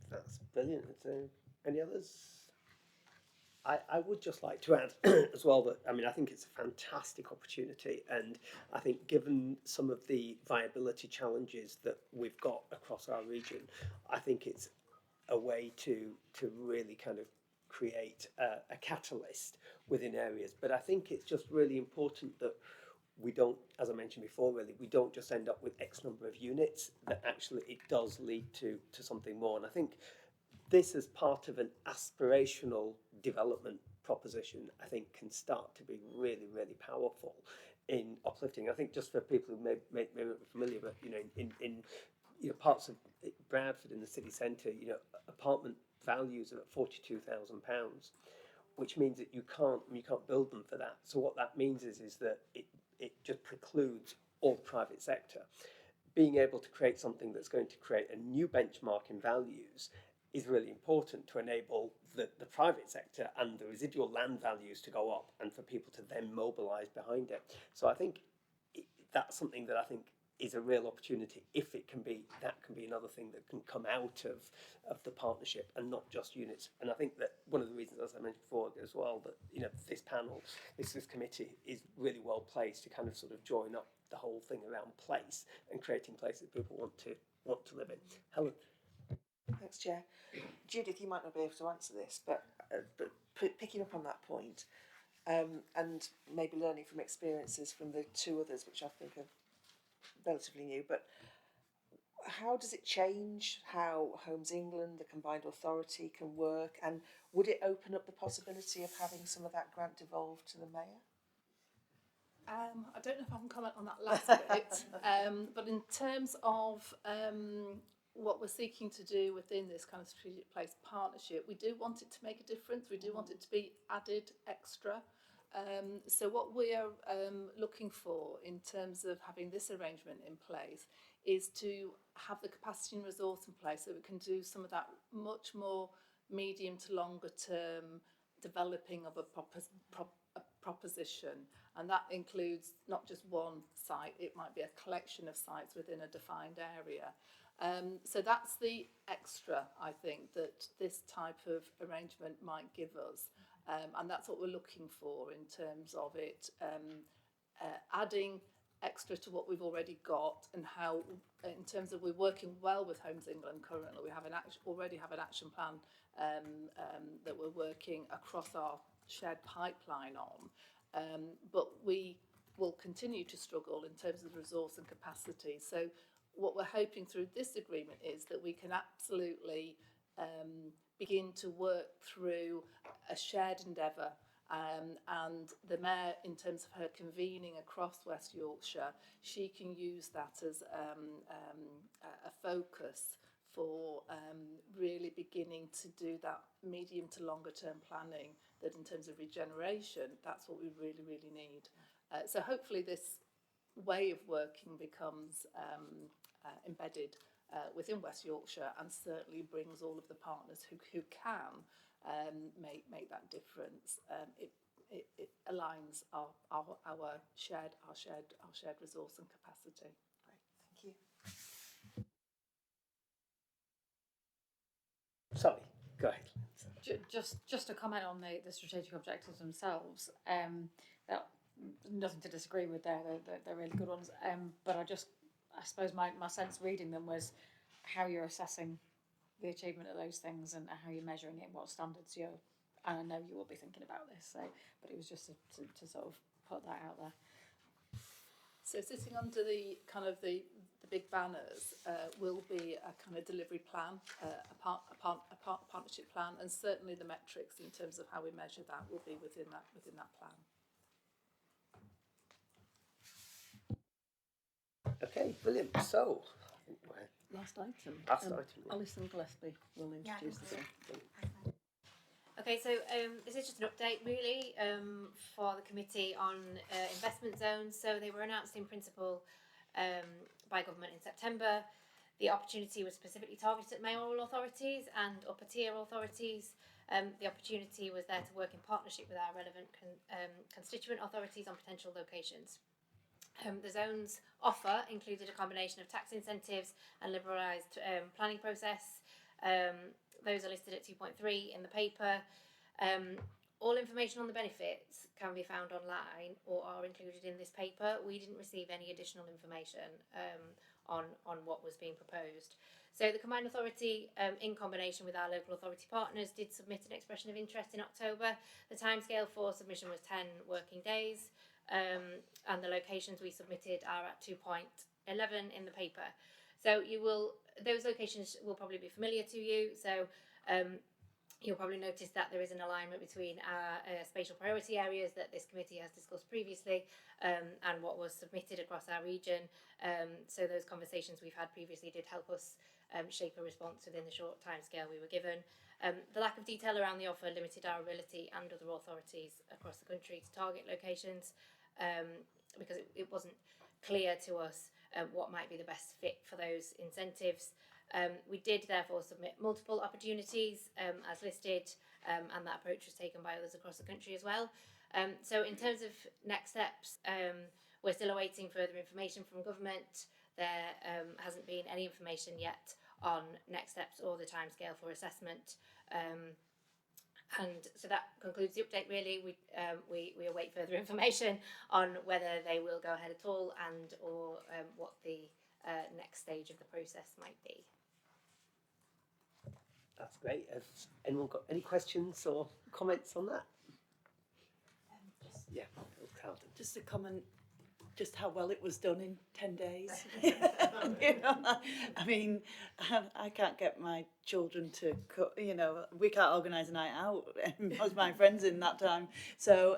That's brilliant. Any others? I would just like to add as well that, I mean, I think it's a fantastic opportunity, and I think given some of the viability challenges that we've got across our region, I think it's a way to really kind of create a catalyst within areas. But I think it's just really important that we don't, as I mentioned before, really, we don't just end up with X number of units, that actually it does lead to something more. And I think this, as part of an aspirational development proposition, I think can start to be really, really powerful in uplifting. I think just for people who may not be familiar, but in parts of Bradford in the city centre, apartment values are at £42,000, which means that you can't build them for that. So what that means is that it just precludes all the private sector being able to create something that's going to create a new benchmark in values. Is really important to enable the private sector and the residual land values to go up, and for people to then mobilise behind it. So I think that's something that I think is a real opportunity. If it can be, that can be another thing that can come out of the partnership, and not just units. And I think that one of the reasons, as I mentioned before as well, that this panel, this committee is really well placed to kind of sort of join up the whole thing around place and creating places people want to live in. Helen. Thanks, Chair. Judith, you might not be able to answer this, but picking up on that point, and maybe learning from experiences from the 2 others, which I think are relatively new, but how does it change how Homes England, the combined authority, can work, and would it open up the possibility of having some of that grant devolved to the Mayor? I don't know if I can comment on that last bit, but in terms of what we're seeking to do within this kind of strategic place partnership, we do want it to make a difference. We do want it to be added extra. So what we are looking for in terms of having this arrangement in place is to have the capacity and resource in place so we can do some of that much more medium to longer term developing of a proposition. And that includes not just one site, it might be a collection of sites within a defined area. So that's the extra, I think, that this type of arrangement might give us. And that's what we're looking for in terms of it adding extra to what we've already got, and how, in terms of we're working well with Homes England currently. We have already have an action plan that we're working across our shared pipeline on. But we will continue to struggle in terms of resource and capacity. So what we're hoping through this agreement is that we can absolutely begin to work through a shared endeavour. And the Mayor, in terms of her convening across West Yorkshire, she can use that as a focus for really beginning to do that medium to longer term planning, that in terms of regeneration, that's what we really, really need. So hopefully this way of working becomes embedded within West Yorkshire, and certainly brings all of the partners who can make that difference. It aligns our shared resource and capacity. Great, thank you. Sorry, go ahead. Just a comment on the strategic objectives themselves. That, nothing to disagree with there. They're really good ones. But I suppose my sense reading them was how you're assessing the achievement of those things and how you're measuring it, what standards you're. And I know you will be thinking about this. So, but it was just to sort of put that out there. So sitting under the kind of the big banners will be a kind of delivery plan, a partnership plan, and certainly the metrics in terms of how we measure that will be within that plan. Okay, brilliant. So, I think we're Last item. Last item, yeah. Alison Gillespie will introduce this. Okay, so this is just an update really for the committee on investment zones. So they were announced in principle by government in September. The opportunity was specifically targeted at mayoral authorities and upper tier authorities. The opportunity was there to work in partnership with our relevant constituent authorities on potential locations. The zones offer included a combination of tax incentives and liberalised planning process. Those are listed at 2.3 in the paper. All information on the benefits can be found online or are included in this paper. We didn't receive any additional information on what was being proposed. So the Combined Authority, in combination with our local authority partners, did submit an expression of interest in October. The timescale for submission was 10 working days, and the locations we submitted are at 2.11 in the paper. So those locations will probably be familiar to you. So you'll probably notice that there is an alignment between our spatial priority areas that this committee has discussed previously and what was submitted across our region. So those conversations we've had previously did help us shape a response within the short timescale we were given. The lack of detail around the offer limited our ability and other authorities across the country to target locations because it wasn't clear to us what might be the best fit for those incentives. We did therefore submit multiple opportunities as listed, and that approach was taken by others across the country as well. So in terms of next steps, we're still awaiting further information from government. There hasn't been any information yet on next steps or the timescale for assessment. And so that concludes the update really. We await further information on whether they will go ahead at all and or what the next stage of the process might be. That's great. Has anyone got any questions or comments on that? Yeah, Carlton. Just a comment, just how well it was done in 10 days. You know, I mean, I can't get my children to cook, you know, we can't organise a night out, most of my friends in that time. So,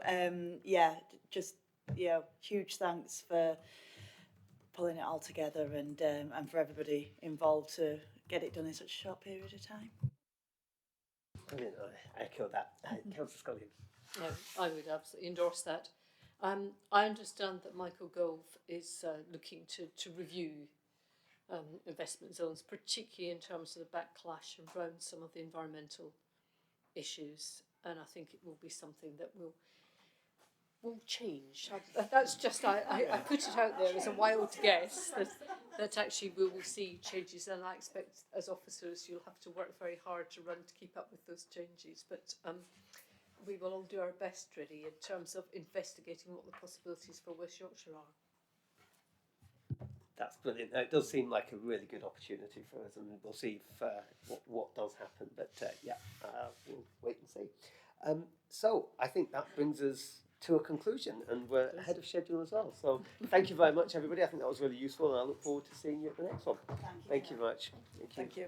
yeah, just, yeah, huge thanks for pulling it all together and for everybody involved to get it done in such a short period of time. Brilliant. I echo that. Councillor Scullion. No, I would absolutely endorse that. I understand that Michael Gove is looking to review investment zones, particularly in terms of the backlash around some of the environmental issues, and I think it will be something that will change. That's just I put it out there as a wild guess that actually we will see changes, and I expect as officers you'll have to work very hard to keep up with those changes, but we will all do our best really in terms of investigating what the possibilities for West Yorkshire are. That's brilliant. It does seem like a really good opportunity for us, and we'll see if, what does happen. But yeah, we'll wait and see. So I think that brings us to a conclusion, and we're ahead of schedule as well. So thank you very much, everybody. I think that was really useful, and I look forward to seeing you at the next one. Thank you very much. Thank you.